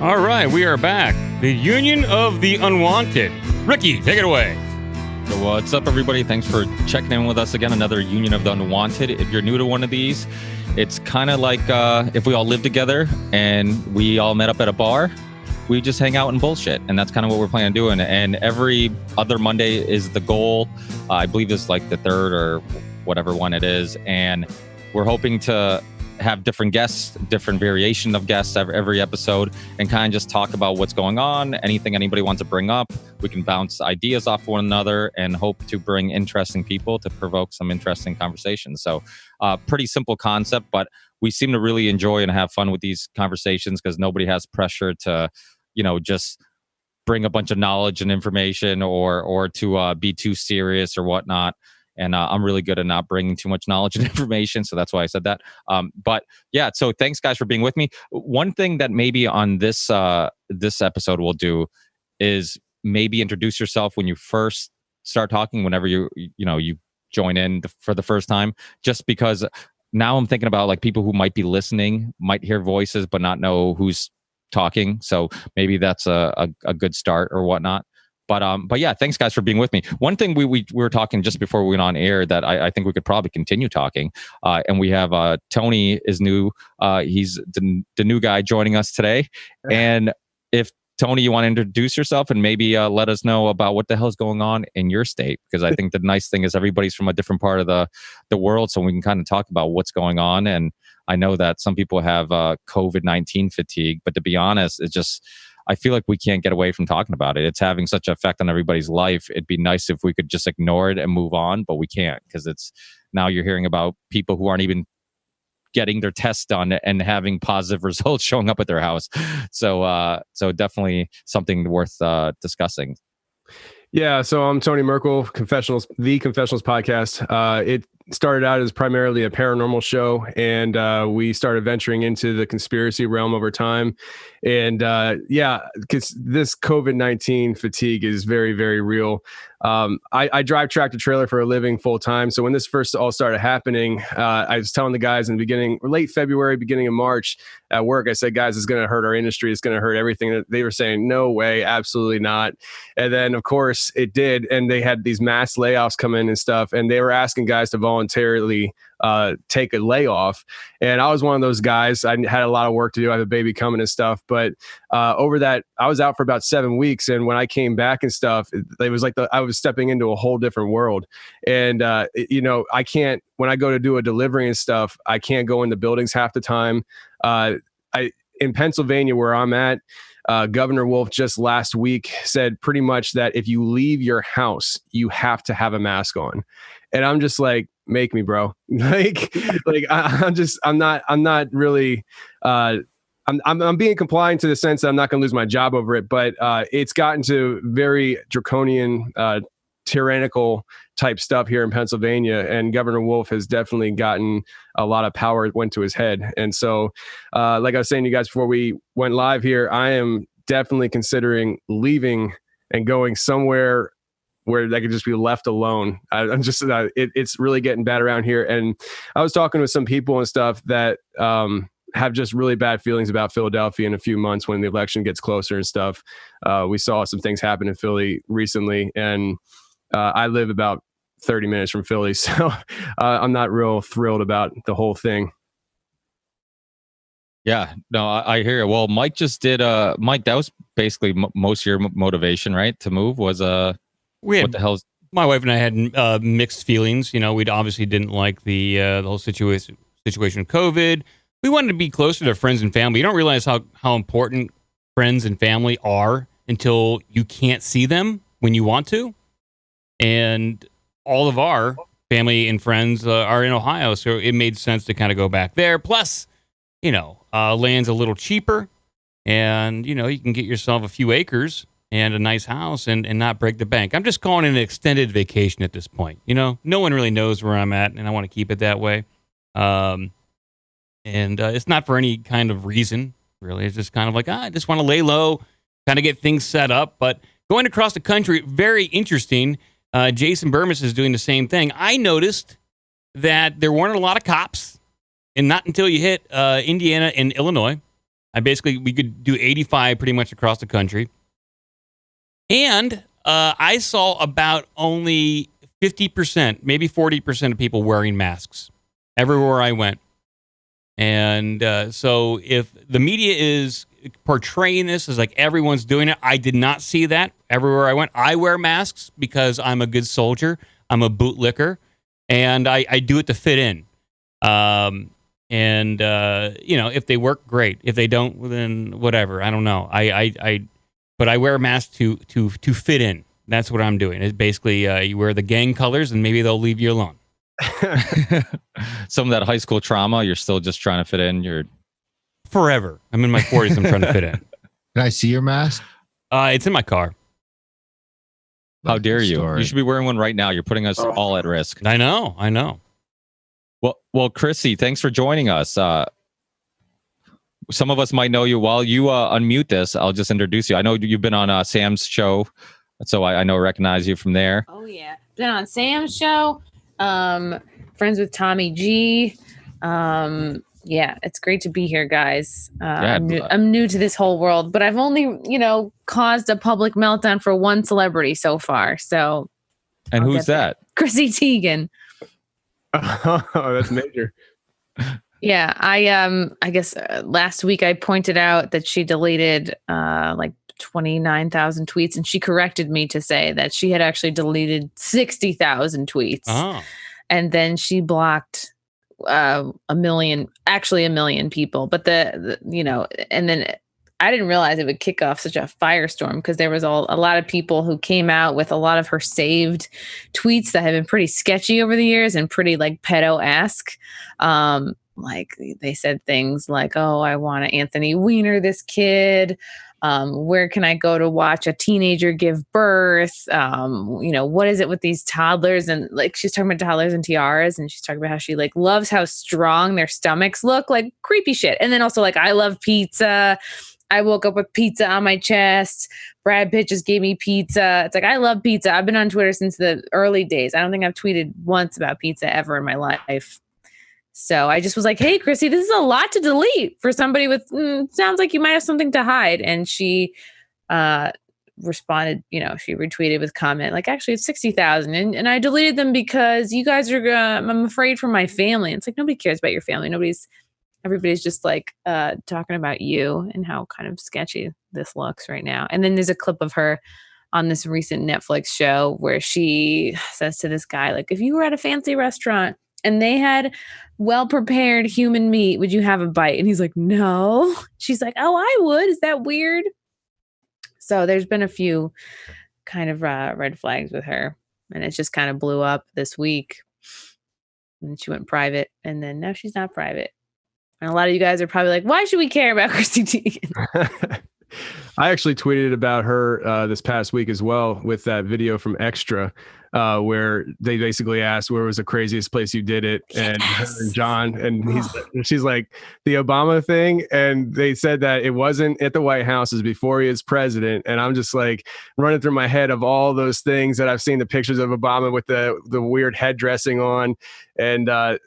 All right, we are back. The Union of the Unwanted. Ricky, take it away. So what's up, everybody? Thanks for checking in with us again. Another Union of the Unwanted. If you're new to one of these, it's kind of like if we all lived together and we all met up at a bar. We just hang out and bullshit, and that's kind of what we're planning on doing. And every other Monday is the goal. I believe it's like the third or whatever one it is, and we're hoping to have different guests, different variation of guests every episode, and kind of just talk about what's going on, anything anybody wants to bring up. We can bounce ideas off one another and hope to bring interesting people to provoke some interesting conversations. So pretty simple concept, but we seem to really enjoy and have fun with these conversations because nobody has pressure to, just bring a bunch of knowledge and information or to be too serious or whatnot. And I'm really good at not bringing too much knowledge and information. So that's why I said that. But yeah, so thanks guys for being with me. One thing that maybe on this episode we'll do is maybe introduce yourself when you first start talking, whenever you join in for the first time, just because now I'm thinking about like people who might be listening, might hear voices, but not know who's talking. So maybe that's a good start or whatnot. But yeah, thanks guys for being with me. One thing we were talking just before we went on air that I think we could probably continue talking. And we have Tony is new. He's the new guy joining us today. And if Tony, you want to introduce yourself and maybe let us know about what the hell is going on in your state? Because I think the nice thing is everybody's from a different part of the world, so we can kind of talk about what's going on. And I know that some people have COVID-19 fatigue, but to be honest, it's just, I feel like we can't get away from talking about it. It's having such an effect on everybody's life. It'd be nice if we could just ignore it and move on, but we can't, because it's now you're hearing about people who aren't even getting their tests done and having positive results showing up at their house. So definitely something worth discussing. Yeah, so I'm Tony Merkel, Confessionals, the Confessionals podcast. It started out as primarily a paranormal show, and we started venturing into the conspiracy realm over time. And because this COVID-19 fatigue is very, very real. I drive tractor trailer for a living full time. So when this first all started happening, I was telling the guys in the beginning, late February, beginning of March at work, I said, guys, it's going to hurt our industry. It's going to hurt everything. They were saying, no way, absolutely not. And then, of course, it did. And they had these mass layoffs come in and stuff. And they were asking guys to voluntarily take a layoff. And I was one of those guys. I had a lot of work to do. I have a baby coming and stuff. But over that, I was out for about 7 weeks. And when I came back and stuff, it was like I was stepping into a whole different world. And, I can't, when I go to do a delivery and stuff, I can't go in the buildings half the time. In Pennsylvania, where I'm at, Governor Wolf just last week said pretty much that if you leave your house, you have to have a mask on. And I'm just like, make me, bro. I'm not really, I'm being compliant to the sense that I'm not going to lose my job over it, but it's gotten to very draconian, tyrannical type stuff here in Pennsylvania, and Governor Wolf has definitely gotten a lot of power went to his head. And so, like I was saying to you guys before we went live here, I am definitely considering leaving and going somewhere where they could just be left alone. I'm just, it's really getting bad around here. And I was talking with some people and stuff that have just really bad feelings about Philadelphia in a few months when the election gets closer and stuff. We saw some things happen in Philly recently, and I live about 30 minutes from Philly, so I'm not real thrilled about the whole thing. Yeah, no, I hear you. Well, Mike just did. Mike, that was basically most of your motivation, right? To move was what the hell's... My wife and I had mixed feelings. We obviously didn't like the whole situation with COVID. We wanted to be closer to friends and family. You don't realize how important friends and family are until you can't see them when you want to. And all of our family and friends are in Ohio, so it made sense to kind of go back there. Plus, land's a little cheaper, and, you can get yourself a few acres and a nice house and not break the bank. I'm just calling it an extended vacation at this point. No one really knows where I'm at, and I want to keep it that way. And it's not for any kind of reason, really. It's just kind of like, I just want to lay low, kind of get things set up. But going across the country, very interesting. Jason Bermas is doing the same thing. I noticed that there weren't a lot of cops, and not until you hit Indiana and Illinois. We could do 85 pretty much across the country. And I saw about only 50%, maybe 40% of people wearing masks everywhere I went. And so if the media is portraying this as like everyone's doing it, I did not see that everywhere I went. I wear masks because I'm a good soldier. I'm a bootlicker, and I do it to fit in. If they work, great. If they don't, then whatever. I don't know. But I wear a mask to fit in. That's what I'm doing. It's basically you wear the gang colors, and maybe they'll leave you alone. Some of that high school trauma, you're still just trying to fit in. You're forever. I'm in my 40s. I'm trying to fit in. Can I see your mask? It's in my car. How dare you? You should be wearing one right now. You're putting us all at risk. I know. Well, Chrissie, thanks for joining us. Some of us might know you. While you unmute this, I'll just introduce you. I know you've been on Sam's show, so I recognize you from there. Oh yeah, been on Sam's show. Friends with Tommy G. Yeah, it's great to be here, guys. I'm new to this whole world, but I've only, caused a public meltdown for one celebrity so far. So, and who's that? Chrissie Teigen. Oh, that's major. Yeah, I guess last week I pointed out that she deleted like 29,000 tweets, and she corrected me to say that she had actually deleted 60,000 tweets. Oh. And then she blocked a million people. But and then I didn't realize it would kick off such a firestorm, because there was a lot of people who came out with a lot of her saved tweets that have been pretty sketchy over the years and pretty like pedo-esque. Like they said things like, "Oh, I want to Anthony Weiner this kid. Where can I go to watch a teenager give birth? What is it with these toddlers?" And like, she's talking about toddlers and tiaras, and she's talking about how she like loves how strong their stomachs look, like creepy shit. And then also like, "I love pizza. I woke up with pizza on my chest. Brad Pitt just gave me pizza." It's like, I love pizza. I've been on Twitter since the early days. I don't think I've tweeted once about pizza ever in my life. So I just was like, "Hey, Chrissie, this is a lot to delete for somebody with, sounds like you might have something to hide." And she responded, she retweeted with comment, like, "Actually, it's 60,000. And I deleted them because you guys are, I'm afraid for my family." And it's like, nobody cares about your family. Everybody's just like talking about you and how kind of sketchy this looks right now. And then there's a clip of her on this recent Netflix show where she says to this guy, like, "If you were at a fancy restaurant and they had well-prepared human meat, would you have a bite?" And he's like, "No." She's like, "Oh, I would. Is that weird?" So there's been a few kind of red flags with her, and it just kind of blew up this week. And she went private, and then now she's not private. And a lot of you guys are probably like, "Why should we care about Chrissie Teigen?" I actually tweeted about her this past week as well, with that video from Extra, where they basically asked, "Where was the craziest place you did it?" And her and John, and she's like, "The Obama thing." And they said that it wasn't at the White House, it was before he was president. And I'm just like running through my head of all those things that I've seen, the pictures of Obama with the weird head dressing on. And then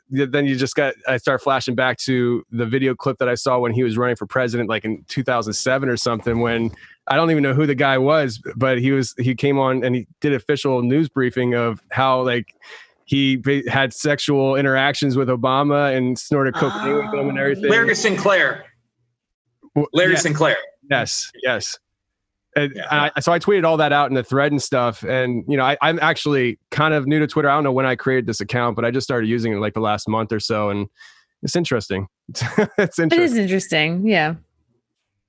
I start flashing back to the video clip that I saw when he was running for president, like in 2007 or something, when I don't even know who the guy was, but he came on and he did official news briefing of how like he had sexual interactions with Obama and snorted cocaine with him and everything. Larry Sinclair. Sinclair. Yes. And so I tweeted all that out in the thread and stuff. And, I'm actually kind of new to Twitter. I don't know when I created this account, but I just started using it like the last month or so. And it's interesting. It's interesting. It is interesting. Yeah.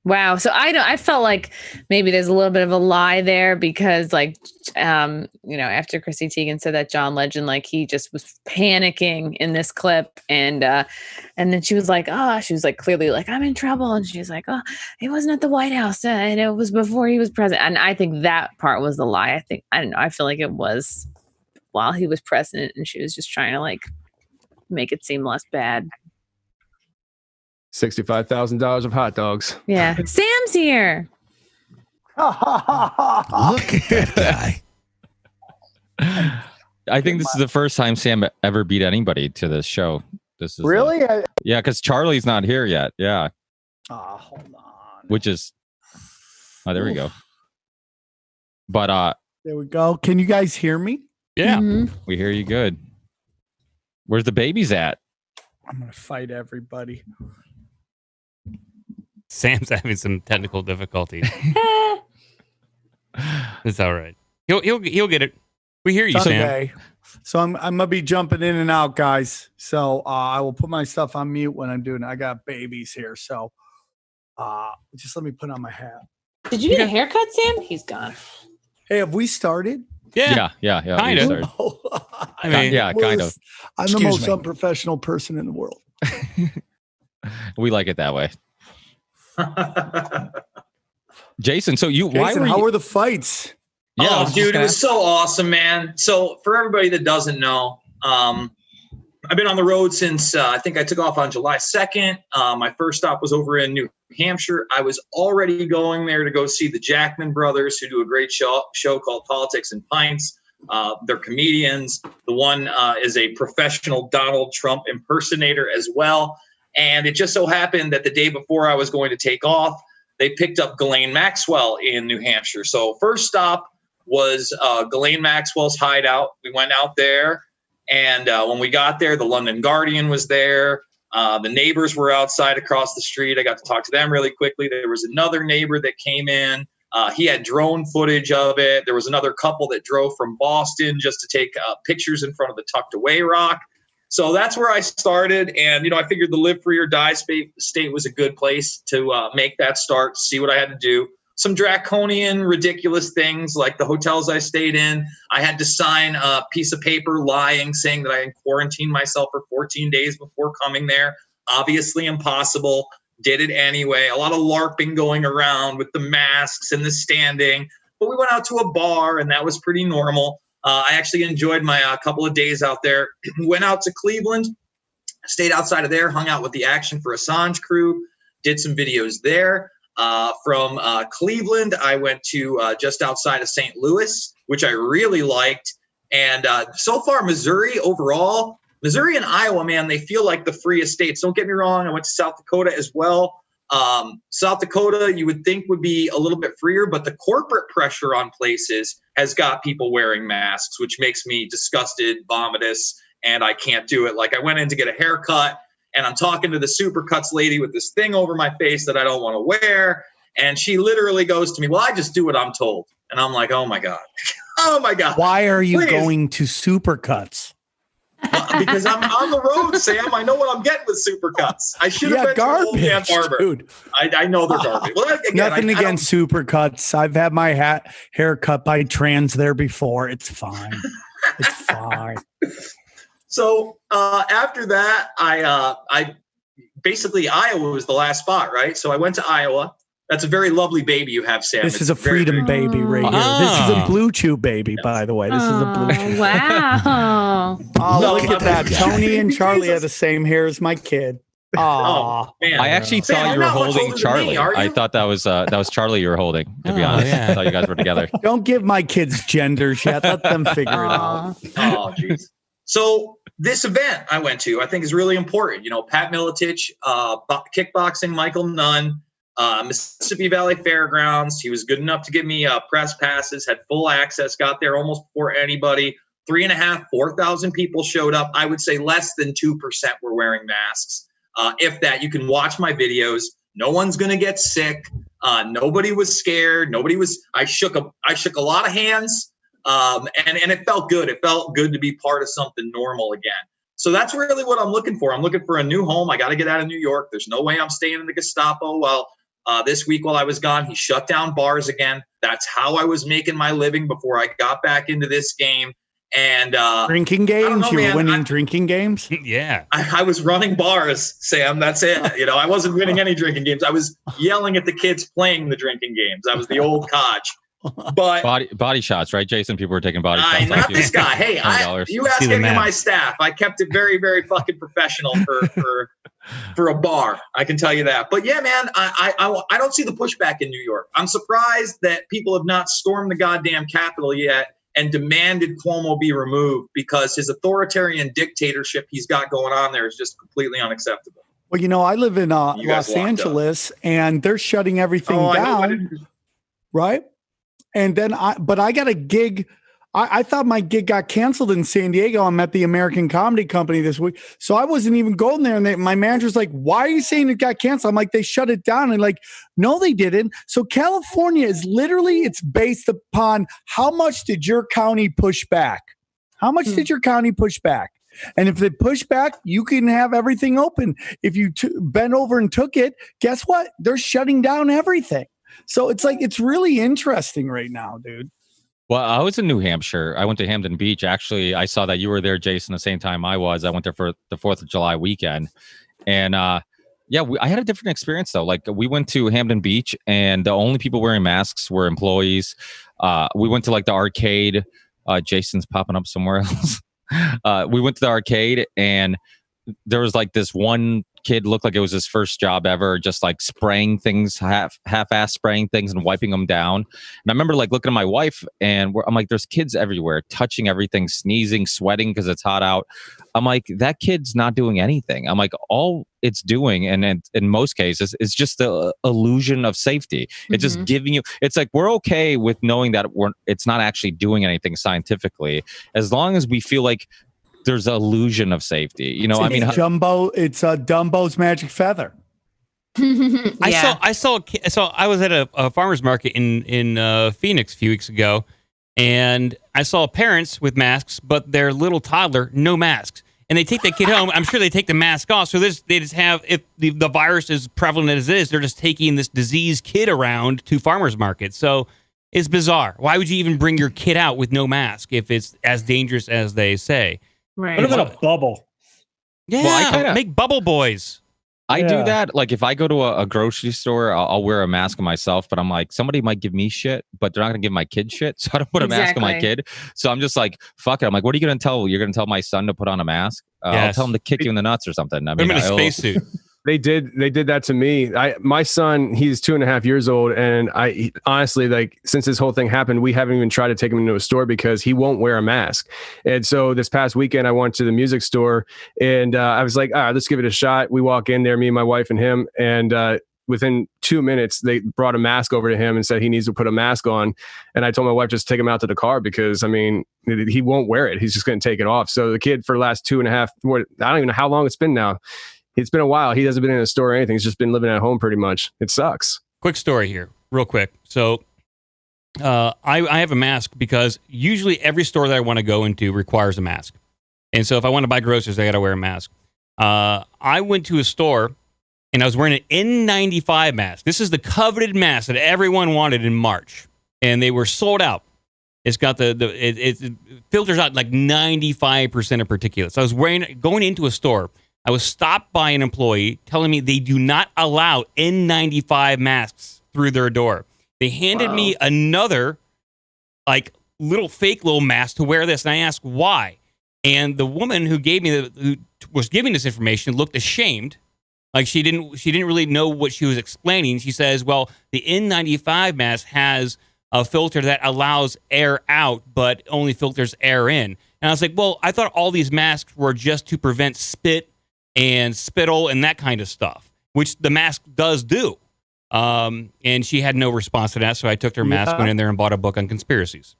Wow. So I felt like maybe there's a little bit of a lie there, because like, after Chrissie Teigen said that John Legend, like he just was panicking in this clip. And then she was like, clearly like, "I'm in trouble." And she's like, "Oh, it wasn't at the White House and it was before he was president." And I think that part was the lie. I feel like it was while he was president, and she was just trying to like make it seem less bad. $65,000 of hot dogs. Yeah. Sam's here. Look at that guy. I think this is the first time Sam ever beat anybody to this show. This is really? Yeah, because Charlie's not here yet. Yeah. Hold on. which is, there we go. But there we go. Can you guys hear me? Yeah. we hear you good. Where's the babies at? I'm gonna fight everybody. Sam's having some technical difficulties. It's all right. He'll get it. We hear you, Sam. Okay. So I'm gonna be jumping in and out, guys. So I will put my stuff on mute when I'm doing it. I got babies here, so just let me put on my hat. Did you get a haircut, Sam? He's gone. Hey, have we started? Yeah. Kind of. I mean, yeah, kind of. I'm the most unprofessional person in the world. We like it that way. Jason, so how were the fights? Yeah, oh, dude, it was so awesome, man. So for everybody that doesn't know, I've been on the road since I think I took off on July 2nd. My first stop was over in New Hampshire. I was already going there to go see the Jackman brothers, who do a great show called Politics and Pints. They're comedians. The one is a professional Donald Trump impersonator as well. And it just so happened that the day before I was going to take off, they picked up Ghislaine Maxwell in New Hampshire. So first stop was Ghislaine Maxwell's hideout. We went out there, and when we got there, the London Guardian was there. The neighbors were outside across the street. I got to talk to them really quickly. There was another neighbor that came in. He had drone footage of it. There was another couple that drove from Boston just to take pictures in front of the Tucked Away Rock. So that's where I started. And, I figured the live free or die state was a good place to make that start, see what I had to do. Some draconian, ridiculous things like the hotels I stayed in. I had to sign a piece of paper lying, saying that I had quarantined myself for 14 days before coming there. Obviously impossible. Did it anyway. A lot of LARPing going around with the masks and the standing. But we went out to a bar, and that was pretty normal. I actually enjoyed my couple of days out there. Went out to Cleveland, stayed outside of there, hung out with the Action for Assange crew, did some videos there. From Cleveland, I went to just outside of St. Louis, which I really liked. And so far, Missouri overall, Missouri and Iowa, man, they feel like the freest states. Don't get me wrong. I went to South Dakota as well. South Dakota, you would think would be a little bit freer, but the corporate pressure on places has got people wearing masks, which makes me disgusted, vomitous, and I can't do it. Like I went in to get a haircut, and I'm talking to the Supercuts lady with this thing over my face that I don't want to wear. And she literally goes to me, well, I just do what I'm told. And I'm like, oh my God. Oh my God. Why are you going to Supercuts? Because I'm on the road, Sam. I know what I'm getting with Supercuts. I should have been garbage, to Old Man Barber. Dude. I know they're garbage. Well, again, nothing against Supercuts. I've had my hair cut by trans there before. It's fine. It's fine. So after that, I basically Iowa was the last spot, right? So I went to Iowa. That's a very lovely baby you have, Sam. This is a freedom baby right here. This is a Blue Chew baby, by the way. This is a Blue Chew. Wow. Oh, look at that. Tony and Charlie have the same hair as my kid. Oh, man. I actually thought you were holding Charlie. I thought that was Charlie you were holding, to be honest. Yeah. I thought you guys were together. Don't give my kids genders yet. Let them figure it out. Oh, jeez. So this event I went to, I think is really important. Pat Miletich, kickboxing, Michael Nunn, Mississippi Valley Fairgrounds. He was good enough to give me press passes, had full access, got there almost before anybody. 3,500, 4,000 people showed up. I would say less than 2% were wearing masks. If that, you can watch my videos. No one's going to get sick. Nobody was scared. I shook a lot of hands. And it felt good. It felt good to be part of something normal again. So that's really what I'm looking for. I'm looking for a new home. I got to get out of New York. There's no way I'm staying in the Gestapo. Well, this week while I was gone, he shut down bars again. That's how I was making my living before I got back into this game. And drinking games? You were winning drinking games? Yeah. I was running bars, Sam. That's it. I wasn't winning any drinking games. I was yelling at the kids playing the drinking games. I was the old Koch. But body shots, right, Jason? People were taking body shots. Not this guy. Hey, you asked any of my staff. I kept it very, very fucking professional for a bar. I can tell you that. But yeah, man, I don't see the pushback in New York. I'm surprised that people have not stormed the goddamn Capitol yet and demanded Cuomo be removed, because his authoritarian dictatorship he's got going on there is just completely unacceptable. Well, I live in You guys Los locked up. Angeles, and they're shutting everything Oh, I know. down, right? And then I got a gig. I thought my gig got canceled in San Diego. I'm at the American Comedy Company this week, so I wasn't even going there. And my manager's like, "Why are you saying it got canceled?" I'm like, "They shut it down." And like, "No, they didn't." So California is literally, it's based upon how much did your county push back? How much did your county push back? And if they push back, you can have everything open. If you bent over and took it, guess what? They're shutting down everything. So it's like, it's really interesting right now, dude. Well, I was in New Hampshire. I went to Hampton Beach. Actually, I saw that you were there, Jason, the same time I was. I went there for the 4th of July weekend. And I had a different experience, though. Like, we went to Hampton Beach, and the only people wearing masks were employees. We went to, like, the arcade. Jason's popping up somewhere else. We went to the arcade, and there was, like, this one kid looked like it was his first job ever, just like spraying things, half-ass spraying things and wiping them down. And I remember like looking at my wife, and I'm like, there's kids everywhere touching everything, sneezing, sweating because it's hot out. I'm like, that kid's not doing anything. I'm like, all it's doing, and in most cases, is just the illusion of safety. It's just giving you, it's like, we're okay with knowing that it's not actually doing anything scientifically, as long as we feel like there's an illusion of safety. You know, It's Dumbo's magic feather. I was at a farmer's market in Phoenix a few weeks ago, and I saw parents with masks, but their little toddler, no masks. And they take that kid home. I'm sure they take the mask off. So they just have, if the virus is prevalent as it is, they're just taking this diseased kid around to farmer's markets. So it's bizarre. Why would you even bring your kid out with no mask if it's as dangerous as they say? Right. What about a bubble? Yeah, Well, make bubble boys. I do that. Like if I go to a grocery store, I'll wear a mask on myself, but I'm like, somebody might give me shit, but they're not going to give my kid shit. So I don't put a mask on my kid. So I'm just like, fuck it. I'm like, what are you going to tell? You're going to tell my son to put on a mask? I'll tell him to kick you in the nuts or something. I mean, I'm in a spacesuit. They did that to me. My son, he's 2.5 years old, and he, honestly, like, since this whole thing happened, we haven't even tried to take him into a store because he won't wear a mask. And so this past weekend, I went to the music store, and I was like, all right, let's give it a shot. We walk in there, me and my wife and him, and within 2 minutes, they brought a mask over to him and said he needs to put a mask on. And I told my wife, just take him out to the car because, I mean, he won't wear it. He's just going to take it off. So the kid, for the last 2.5, I don't even know how long it's been now. It's been a while. He hasn't been in a store or anything. He's just been living at home pretty much. It sucks. Quick story here, real quick. So I have a mask because usually every store that I want to go into requires a mask. And so if I want to buy groceries, I got to wear a mask. I went to a store and I was wearing an N95 mask. This is the coveted mask that everyone wanted in March. And they were sold out. It's got it filters out like 95% of particulates. So I was going into a store. I was stopped by an employee telling me they do not allow N95 masks through their door. They handed me another, like, fake little mask to wear this, and I asked why. And the woman who was giving this information looked ashamed, like she didn't really know what she was explaining. She says, "Well, the N95 mask has a filter that allows air out, but only filters air in." And I was like, "Well, I thought all these masks were just to prevent spit and spittle and that kind of stuff, which the mask does do." And she had no response to that, so I took her mask, went in there and bought a book on conspiracies.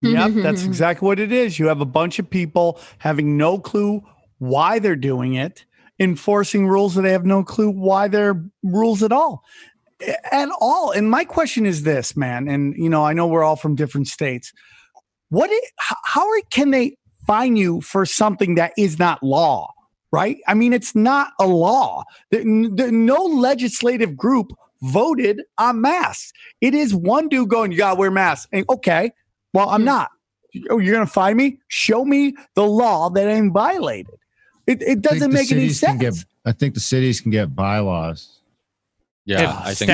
Yep, that's exactly what it is. You have a bunch of people having no clue why they're doing it, enforcing rules that they have no clue why they're rules at all. And my question is this, man, and I know we're all from different states. Can they fine you for something that is not law? Right? I mean, it's not a law. No legislative group voted on masks. It is one dude going, "You got to wear masks." And okay, well, I'm not. Oh, you're going to fine me? Show me the law that ain't violated. It doesn't make any sense. I think the cities can get bylaws. Yeah, I think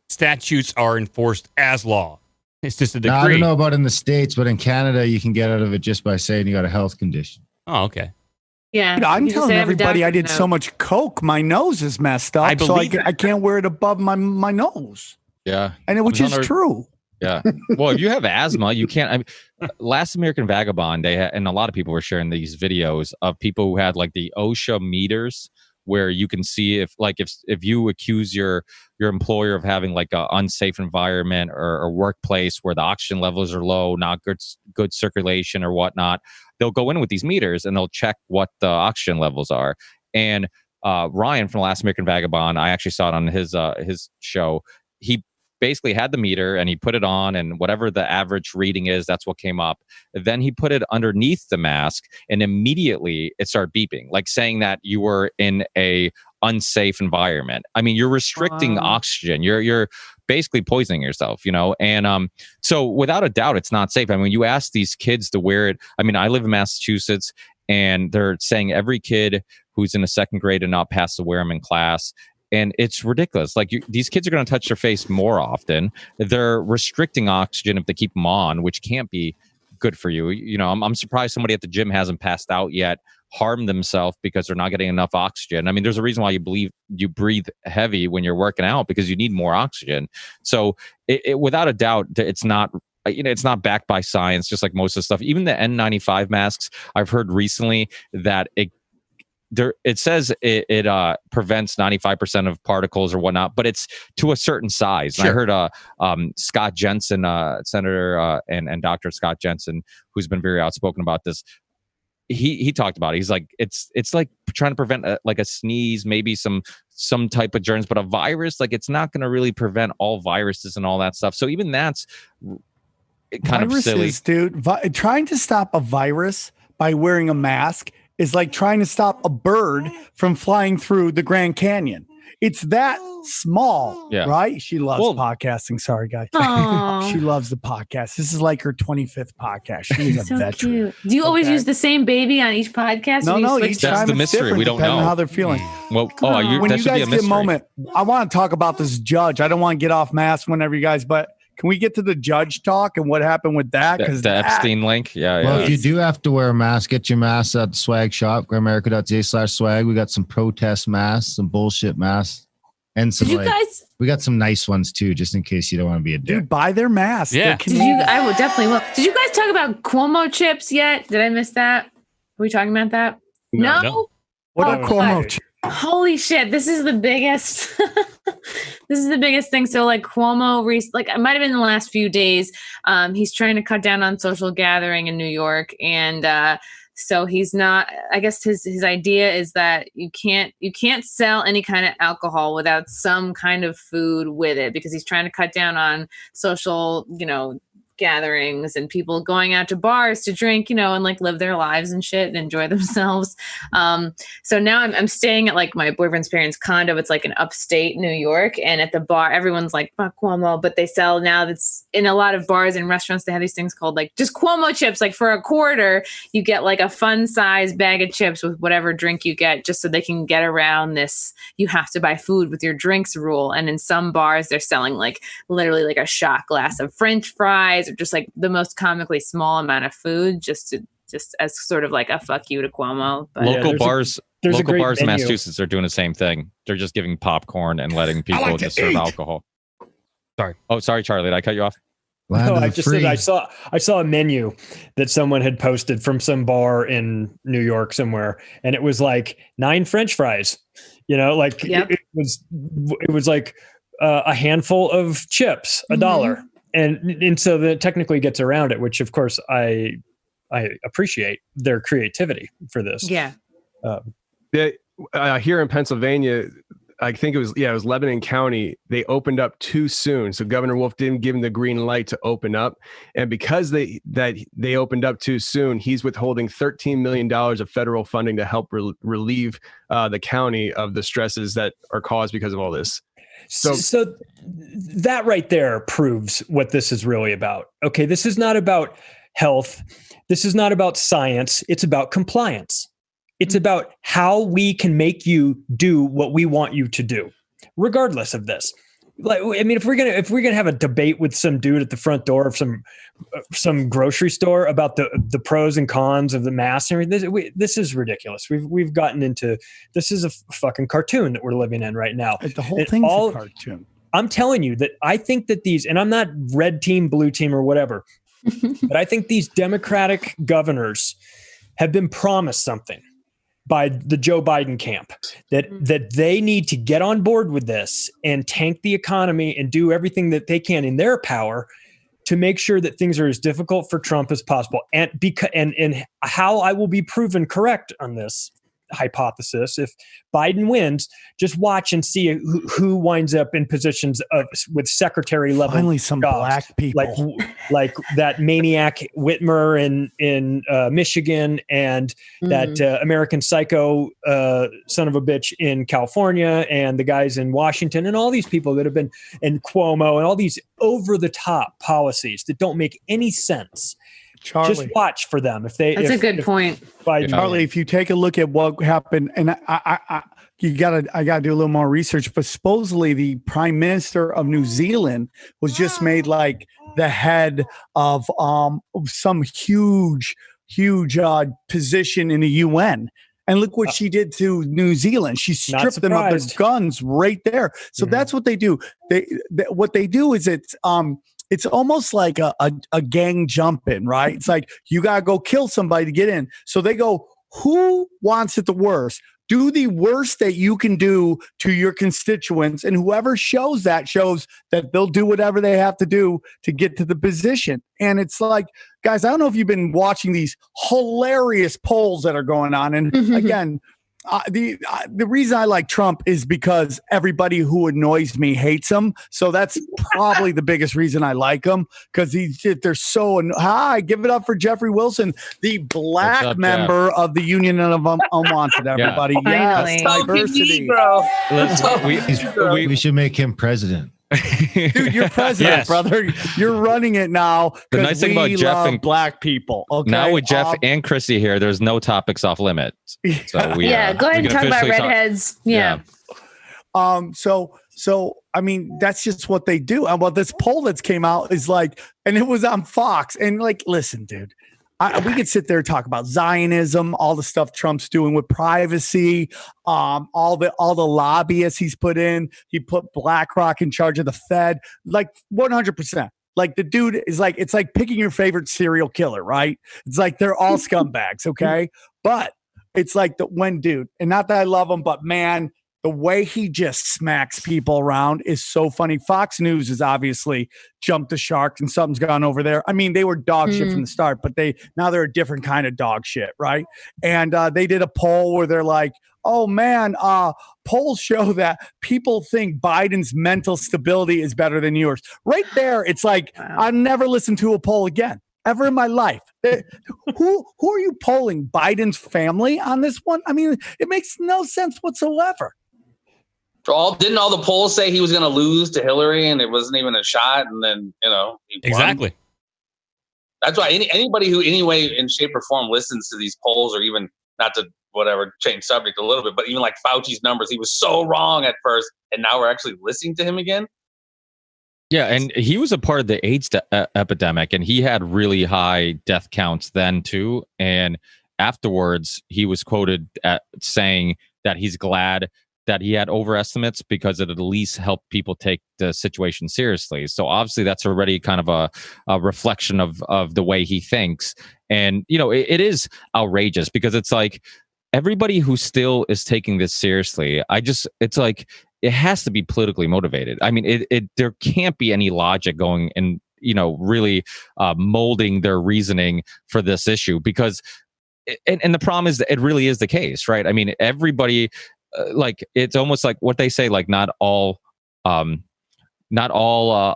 statutes are enforced as law. It's just a decree. Now, I don't know about in the States, but in Canada, you can get out of it just by saying you got a health condition. Oh, okay. Yeah. I'm telling everybody I did so much coke, my nose is messed up. I can't wear it above my nose. Yeah. And which is true. Yeah. Well, if you have asthma, you can't. I mean, Last American Vagabond, and a lot of people were sharing these videos of people who had like the OSHA meters, where you can see if you accuse your employer of having like an unsafe environment or workplace where the oxygen levels are low, not good circulation or whatnot, they'll go in with these meters and they'll check what the oxygen levels are. And Ryan from Last American Vagabond, I actually saw it on his show. He basically had the meter and he put it on, and whatever the average reading is, that's what came up. Then he put it underneath the mask, and immediately it started beeping, like saying that you were in a unsafe environment. I mean, you're restricting oxygen. You're basically poisoning yourself, And so without a doubt, it's not safe. I mean, you ask these kids to wear it. I mean, I live in Massachusetts, and they're saying every kid who's in the second grade and not passed to wear them in class. And it's ridiculous. Like these kids are going to touch their face more often. They're restricting oxygen if they keep them on, which can't be good for you. I'm surprised somebody at the gym hasn't passed out yet, harmed themselves because they're not getting enough oxygen. I mean, there's a reason why you breathe heavy when you're working out, because you need more oxygen. So without a doubt, it's not. It's not backed by science, just like most of the stuff. Even the N95 masks, I've heard recently that it says it prevents 95% of particles or whatnot, but it's to a certain size. Sure. And I heard Scott Jensen, Senator and Dr. Scott Jensen, who's been very outspoken about this. He talked about it. He's like, it's like trying to prevent like a sneeze, maybe some type of germs, but a virus, like it's not going to really prevent all viruses and all that stuff. So even that's kind of silly, dude. Trying to stop a virus by wearing a mask is like trying to stop a bird from flying through the Grand Canyon. It's that small, right? She loves podcasting. Sorry, guys. She loves the podcast. This is like her 25th podcast. She's a veteran. Cute. Do you always use the same baby on each podcast? No. Each that's time the mystery. We don't know how they're feeling. Well, when that you should be guys a get mystery. a moment, I want to talk about this judge. I don't want to get off mask whenever you guys, but can we get to the judge talk and what happened with that? Because the Epstein link. Yeah. Well, if you do have to wear a mask, get your mask at the swag shop, grimerica.ca/swag. We got some protest masks, some bullshit masks, and some we got some nice ones too, just in case you don't want to be a dick. Dude, buy their masks. Yeah. I will definitely look. Did you guys talk about Cuomo chips yet? Did I miss that? Are we talking about that? No. What are Cuomo chips? Holy shit, this is the biggest this is the biggest thing. So like Cuomo it might have been in the last few days, he's trying to cut down on social gathering in New York, and so he's not, I guess his idea is that you can't sell any kind of alcohol without some kind of food with it, because he's trying to cut down on social gatherings and people going out to bars to drink, and like live their lives and shit and enjoy themselves. So now I'm staying at like my boyfriend's parents' condo. It's like in upstate New York, and at the bar, everyone's like, fuck Cuomo, but they sell now, that's in a lot of bars and restaurants, they have these things called like just Cuomo chips. Like for $0.25, you get like a fun size bag of chips with whatever drink you get, just so they can get around this, you have to buy food with your drinks rule. And in some bars, they're selling like literally like a shot glass of French fries, or just like the most comically small amount of food, just as sort of like a fuck you to Cuomo. But local bars in menu. Massachusetts are doing the same thing. They're just giving popcorn and letting people just serve alcohol. Sorry. Oh, sorry, Charlie. Did I cut you off? No, I just said I saw a menu that someone had posted from some bar in New York somewhere, and it was like 9 French fries. It was like a handful of chips, $1. And so that technically gets around it, which of course I appreciate their creativity for this. Yeah. Here in Pennsylvania, I think it was Lebanon County. They opened up too soon, so Governor Wolf didn't give him the green light to open up. And because they opened up too soon, he's withholding $13 million of federal funding to help relieve the county of the stresses that are caused because of all this. So that right there proves what this is really about. Okay, this is not about health. This is not about science. It's about compliance. It's about how we can make you do what we want you to do, regardless of this. Like, I mean, if we're gonna have a debate with some dude at the front door of some grocery store about the pros and cons of the mask and everything, this is ridiculous. We've gotten into, this is a fucking cartoon that we're living in right now. The whole thing's a cartoon. I'm telling you that I think that these, and I'm not red team, blue team, or whatever, but I think these Democratic governors have been promised something by the Joe Biden camp, that they need to get on board with this and tank the economy and do everything that they can in their power to make sure that things are as difficult for Trump as possible. And how I will be proven correct on this hypothesis, if Biden wins, just watch and see who winds up in positions with secretary level. Finally, some jobs. black people, like that maniac Whitmer in Michigan, and that American Psycho son of a bitch in California, and the guys in Washington, and all these people that have been, and Cuomo, and all these over the top policies that don't make any sense. Charlie, just watch for them. That's a good point. Charlie, if you take a look at what happened, and I gotta do a little more research, but supposedly the Prime Minister of New Zealand was just made like the head of some huge position in the UN. And look what she did to New Zealand. She stripped them of their guns right there. So that's what they do. What they do is it's almost like a gang jumping, right? It's like you got to go kill somebody to get in. So they go, who wants it the worst? Do the worst that you can do to your constituents. And whoever shows that they'll do whatever they have to do to get to the position. And it's like, guys, I don't know if you've been watching these hilarious polls that are going on. And again, the reason I like Trump is because everybody who annoys me hates him. So that's probably the biggest reason I like him, because they're so. Hi, give it up for Jeffrey Wilson, the black member of the Union of The Unwanted. Everybody, yes, diversity, bro. We should make him president. Dude, you're president, brother. You're running it now. The nice thing about Jeff and black people. Okay? Now with Jeff and Chrissie here, there's no topics off limits. So go ahead and talk about redheads. Yeah. So I mean, that's just what they do. And well, this poll that's came out is like, and it was on Fox. And like, listen, dude. We could sit there and talk about Zionism, all the stuff Trump's doing with privacy, all the lobbyists he's put in. He put BlackRock in charge of the Fed, like 100%. Like the dude is like, it's like picking your favorite serial killer, right? It's like they're all scumbags, okay? But it's like the one dude, and not that I love him, but man, the way he just smacks people around is so funny. Fox News has obviously jumped the shark and something's gone over there. I mean, they were dog shit from the start, but now they're a different kind of dog shit, right? And they did a poll where they're like, oh man, polls show that people think Biden's mental stability is better than yours. Right there, it's like, I've never listened to a poll again, ever in my life. Who are you polling? Biden's family on this one? I mean, it makes no sense whatsoever. Didn't all the polls say he was going to lose to Hillary and it wasn't even a shot? And then, he exactly. won? That's why anybody who any way in shape or form listens to these polls, or even not to change subject a little bit, but even like Fauci's numbers, he was so wrong at first. And now we're actually listening to him again. Yeah. And he was a part of the AIDS epidemic, and he had really high death counts then too. And afterwards he was quoted saying that he's glad that he had overestimates because it at least helped people take the situation seriously. So obviously that's already kind of a reflection of the way he thinks. And, it is outrageous because it's like everybody who still is taking this seriously, it's like, it has to be politically motivated. I mean, there can't be any logic going and, really molding their reasoning for this issue, because, and the problem is that it really is the case, right? I mean, everybody, like, it's almost like what they say, like not all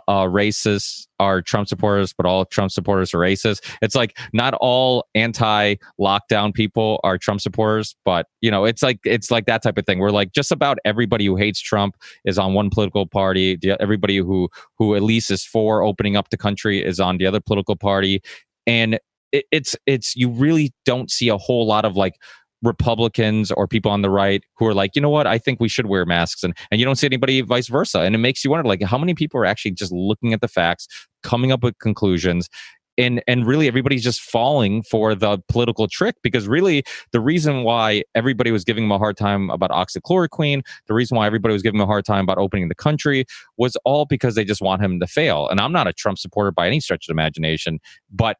racists are Trump supporters, but all Trump supporters are racist. It's like not all anti-lockdown people are Trump supporters, but it's like that type of thing. Where like just about everybody who hates Trump is on one political party. Everybody who at least is for opening up the country is on the other political party, and it's you really don't see a whole lot of like Republicans or people on the right who are like, you know what, I think we should wear masks, and you don't see anybody vice versa. And it makes you wonder, like, how many people are actually just looking at the facts, coming up with conclusions, And really everybody's just falling for the political trick, because really the reason why everybody was giving him a hard time about oxychloroquine, the reason why everybody was giving him a hard time about opening the country, was all because they just want him to fail. And I'm not a Trump supporter by any stretch of the imagination, but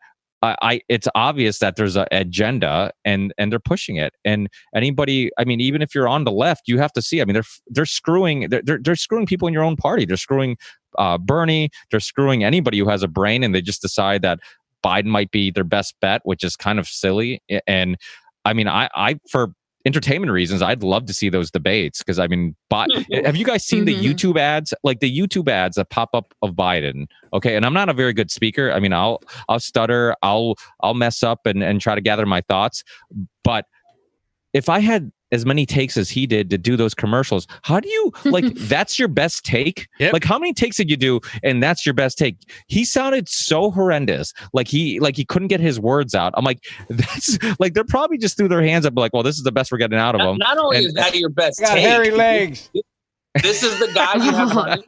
it's obvious that there's an agenda and they're pushing it. And anybody, I mean, even if you're on the left, you have to see, I mean, they're screwing people in your own party. They're screwing Bernie. They're screwing anybody who has a brain, and they just decide that Biden might be their best bet, which is kind of silly. And I mean, I for entertainment reasons, I'd love to see those debates, because I mean, have you guys seen the YouTube ads? Like the YouTube ads that pop up of Biden? Okay, and I'm not a very good speaker. I mean, I'll stutter, I'll mess up and try to gather my thoughts. But if I had as many takes as he did to do those commercials, how do you like? That's your best take? Yep. Like, how many takes did you do? And that's your best take? He sounded so horrendous. Like he couldn't get his words out. I'm like, that's like, they're probably just threw their hands up like, well, this is the best we're getting out of him. Not only is that your best got take, hairy legs. This is the guy you have running.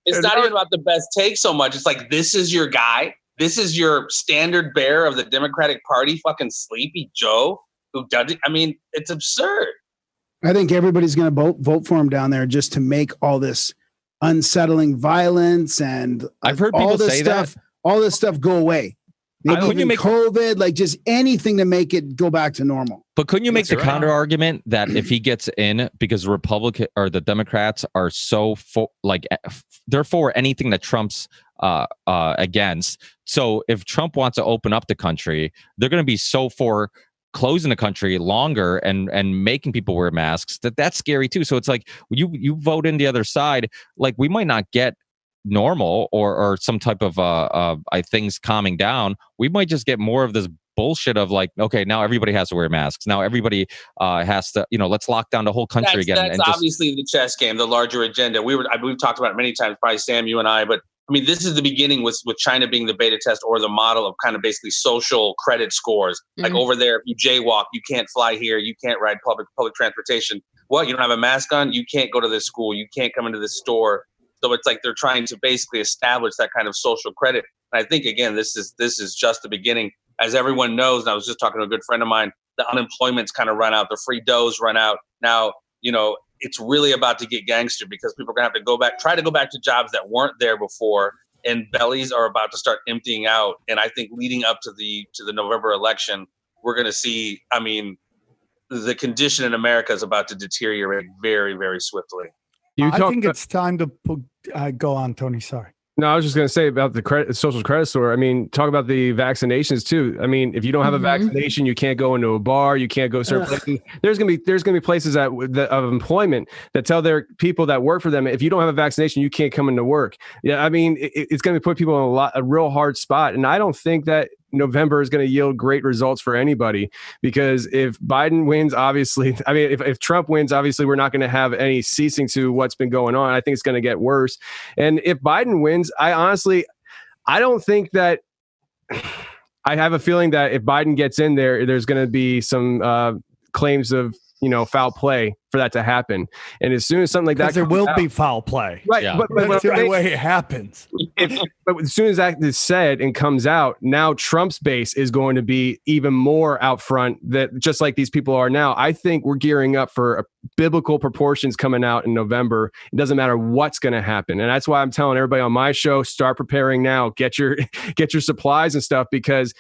It's not even about the best take so much. It's like, this is your guy. This is your standard bearer of the Democratic Party, fucking Sleepy Joe, who does it. I mean, it's absurd. I think everybody's going to vote for him down there just to make all this unsettling violence and I've heard people say stuff, all this stuff go away. Maybe couldn't you make COVID, like just anything to make it go back to normal. But couldn't you make the counter argument that if he gets in, because Republican or the Democrats are so they're for anything that Trump's against. So if Trump wants to open up the country, they're going to be so for closing the country longer and making people wear masks, that's scary too. So it's like you vote in the other side, like we might not get normal or some type of things calming down. We might just get more of this bullshit of like, okay, now everybody has to wear masks. Now everybody has to, let's lock down the whole country again. That's obviously the chess game, the larger agenda. We've talked about it many times, probably Sam, you and I, but I mean, this is the beginning with China being the beta test or the model of kind of basically social credit scores. Like over there, if you jaywalk, you can't fly here, you can't ride public transportation. What? You don't have a mask on? You can't go to this school. You can't come into this store. So it's like they're trying to basically establish that kind of social credit. And I think, again, this is just the beginning. As everyone knows, and I was just talking to a good friend of mine, the unemployment's kind of run out, the free dough's run out. Now, it's really about to get gangster because people are going to have to try to go back to jobs that weren't there before, and bellies are about to start emptying out. And I think leading up to the November election, we're going to see, I mean, the condition in America is about to deteriorate very, very swiftly. I think it's time to go on, Tony. Sorry. No, I was just going to say about the social credit score. I mean, talk about the vaccinations too. I mean, if you don't have a vaccination, you can't go into a bar. You can't go certain places. There's going to be places of employment that tell their people that work for them, if you don't have a vaccination, you can't come into work. Yeah, I mean, it's going to put people in a real hard spot. And I don't think that November is going to yield great results for anybody, because if Biden wins, obviously, I mean, if Trump wins, obviously we're not going to have any ceasing to what's been going on. I think it's going to get worse. And if Biden wins, I don't think that I have a feeling that if Biden gets in there, there's going to be some claims of, foul play for that to happen. And as soon as something like that, there will be foul play. Right. Yeah. But that's the only way it happens. But as soon as that is said and comes out, now Trump's base is going to be even more out front, that just like these people are now. I think we're gearing up for biblical proportions coming out in November. It doesn't matter what's going to happen. And that's why I'm telling everybody on my show, start preparing now, get your supplies and stuff, because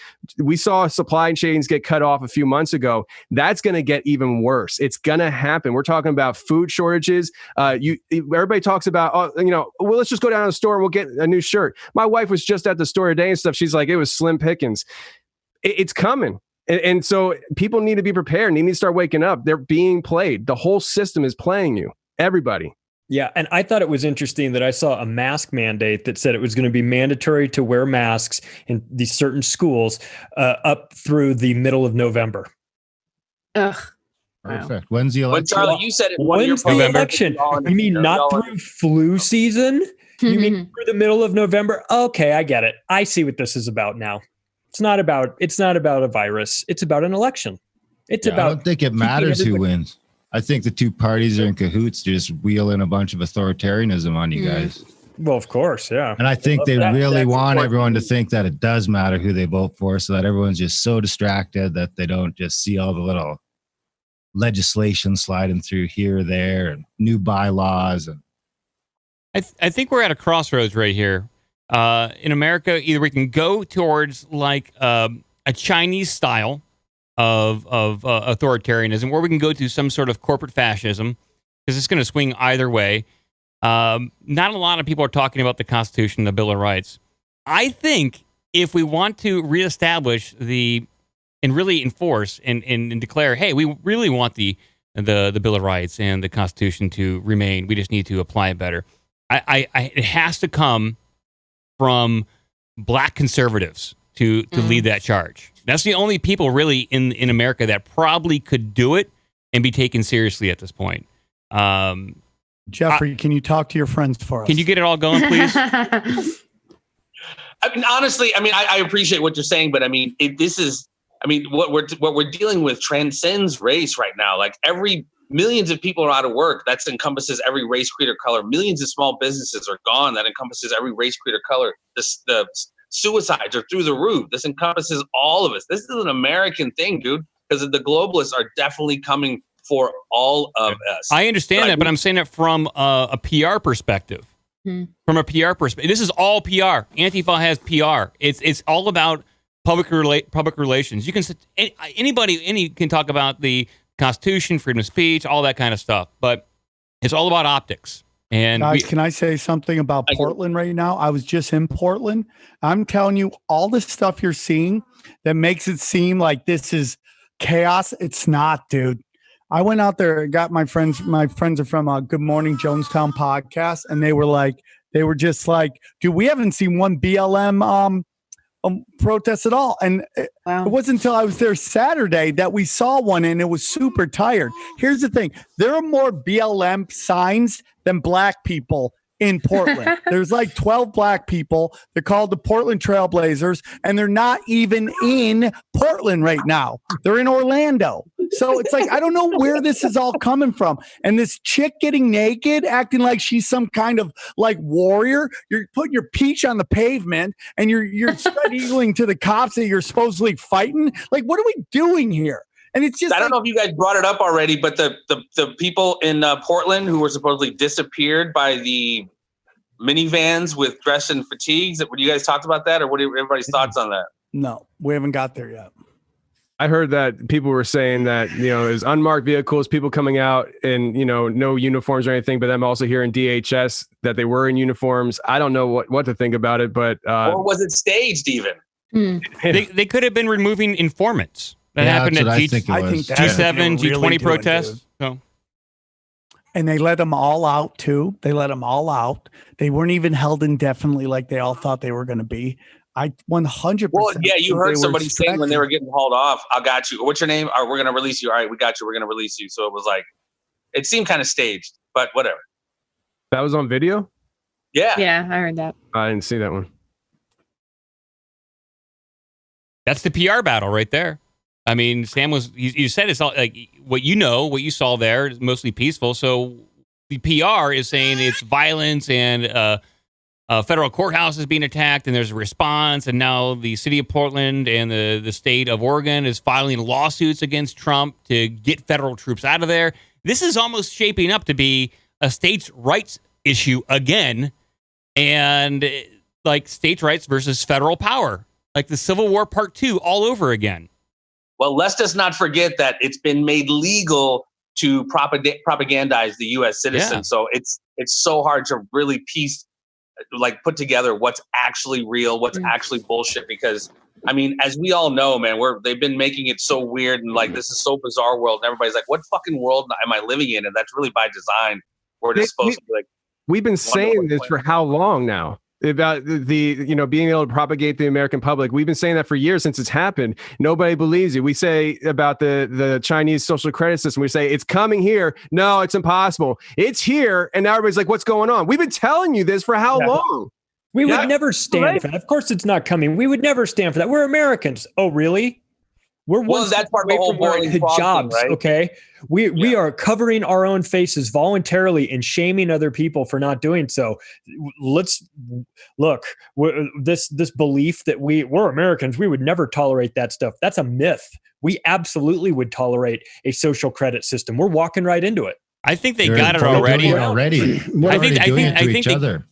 we saw supply chains get cut off a few months ago. That's going to get even worse. It's going to happen. We're talking about food shortages. Everybody talks about, well, let's just go down to the store and we'll get a new shirt. My wife was just at the store today and stuff. She's like, it was slim pickings. It's coming. And so people need to be prepared. They need to start waking up. They're being played. The whole system is playing you. Everybody. Yeah. And I thought it was interesting that I saw a mask mandate that said it was going to be mandatory to wear masks in these certain schools up through the middle of November. Ugh. Perfect. When's the election? But Charlie, you said it. When's the election? You mean not through flu season? You mean through the middle of November? Okay, I get it. I see what this is about now. It's not about a virus. It's about an election. It's about. I don't think it matters who wins. I think the two parties are in cahoots to just wheel in a bunch of authoritarianism on you guys. Well, of course, yeah. And I think they really want everyone to think that it does matter who they vote for, so that everyone's just so distracted that they don't just see all the little legislation sliding through here or there and new bylaws. And I think we're at a crossroads right here. In America, either we can go towards like a Chinese style of authoritarianism, or we can go to some sort of corporate fascism, because it's going to swing either way. Not a lot of people are talking about the Constitution, the Bill of Rights. I think if we want to reestablish and really enforce and declare, hey, we really want the Bill of Rights and the Constitution to remain, we just need to apply it better. It has to come from black conservatives to lead that charge. That's the only people really in America that probably could do it and be taken seriously at this point. Jeffrey, can you talk to your friends for us? Can you get it all going, please? I mean, honestly, I appreciate what you're saying, but what we're dealing with transcends race right now. Like millions of people are out of work. That encompasses every race, creed, or color. Millions of small businesses are gone. That encompasses every race, creed, or color. The suicides are through the roof. This encompasses all of us. This is an American thing, dude, because the globalists are definitely coming for all of us. I understand but I'm saying it from a PR perspective. From a PR perspective, this is all PR. Antifa has PR. It's all about public relations. You can anybody can talk about the Constitution, freedom of speech, all that kind of stuff, but it's all about optics. And guys, can I say something about Portland right now? I was just in Portland. I'm telling you, all the stuff you're seeing that makes it seem like this is chaos. It's not, dude. I went out there and got my friends. My friends are from Good Morning Jonestown podcast, and they were just like, dude, we haven't seen one BLM protest at all. And it wasn't until I was there Saturday that we saw one, and it was super tired. Here's the thing. There are more BLM signs than black people in Portland. There's like 12 black people. They're called the Portland Trailblazers, and they're not even in Portland right now. They're in Orlando. So it's like, I don't know where this is all coming from. And this chick getting naked, acting like she's some kind of like warrior. You're putting your peach on the pavement, and you're spread eagling to the cops that you're supposedly fighting. Like, what are we doing here? And it's just, I don't know if you guys brought it up already, but the people in Portland who were supposedly disappeared by the minivans with dress and fatigues, what you guys talked about that, or what are everybody's thoughts on that? No, we haven't got there yet. I heard that people were saying that, it was unmarked vehicles, people coming out in, no uniforms or anything, but I'm also hearing DHS that they were in uniforms. I don't know what to think about it, but or was it staged even? They could have been removing informants. That happened at G7, G20 protests. So. And they let them all out too. They let them all out. They weren't even held indefinitely like they all thought they were going to be. I 100%. Well, yeah, you heard somebody saying when they were getting hauled off, I got you. What's your name? All right, we're going to release you. All right, we got you. We're going to release you. So it was like, it seemed kind of staged, but whatever. That was on video? Yeah. Yeah, I heard that. I didn't see that one. That's the PR battle right there. I mean, Sam you said it's all like what you saw there is mostly peaceful. So the PR is saying it's violence and a federal courthouse is being attacked, and there's a response. And now the city of Portland and the state of Oregon is filing lawsuits against Trump to get federal troops out of there. This is almost shaping up to be a states' rights issue again, and like states' rights versus federal power, like the Civil War Part 2 all over again. Well, let's just not forget that it's been made legal to propagandize the U.S. citizen. Yeah. So it's so hard to really put together what's actually real, what's actually bullshit. Because, I mean, as we all know, man, they've been making it so weird and like this is so bizarre world. And everybody's like, what fucking world am I living in? And that's really by design. We're just supposed to be like. We've been saying this for how long now? About the being able to propagate the American public. We've been saying that for years since it's happened. Nobody believes you. We say about the Chinese social credit system, we say it's coming here. No, it's impossible. It's here, and now everybody's like, what's going on? We've been telling you this for how long? We would never stand for that. Of course it's not coming. We would never stand for that. We're Americans. Oh, really? We're one Well, step that's part of the away whole from wearing boiling frog thing, hijabs, right? okay? We are covering our own faces voluntarily and shaming other people for not doing so. Let's look, this belief that we're Americans, we would never tolerate that stuff. That's a myth. We absolutely would tolerate a social credit system. We're walking right into it. I think they They're got it totally already. doing it already. I think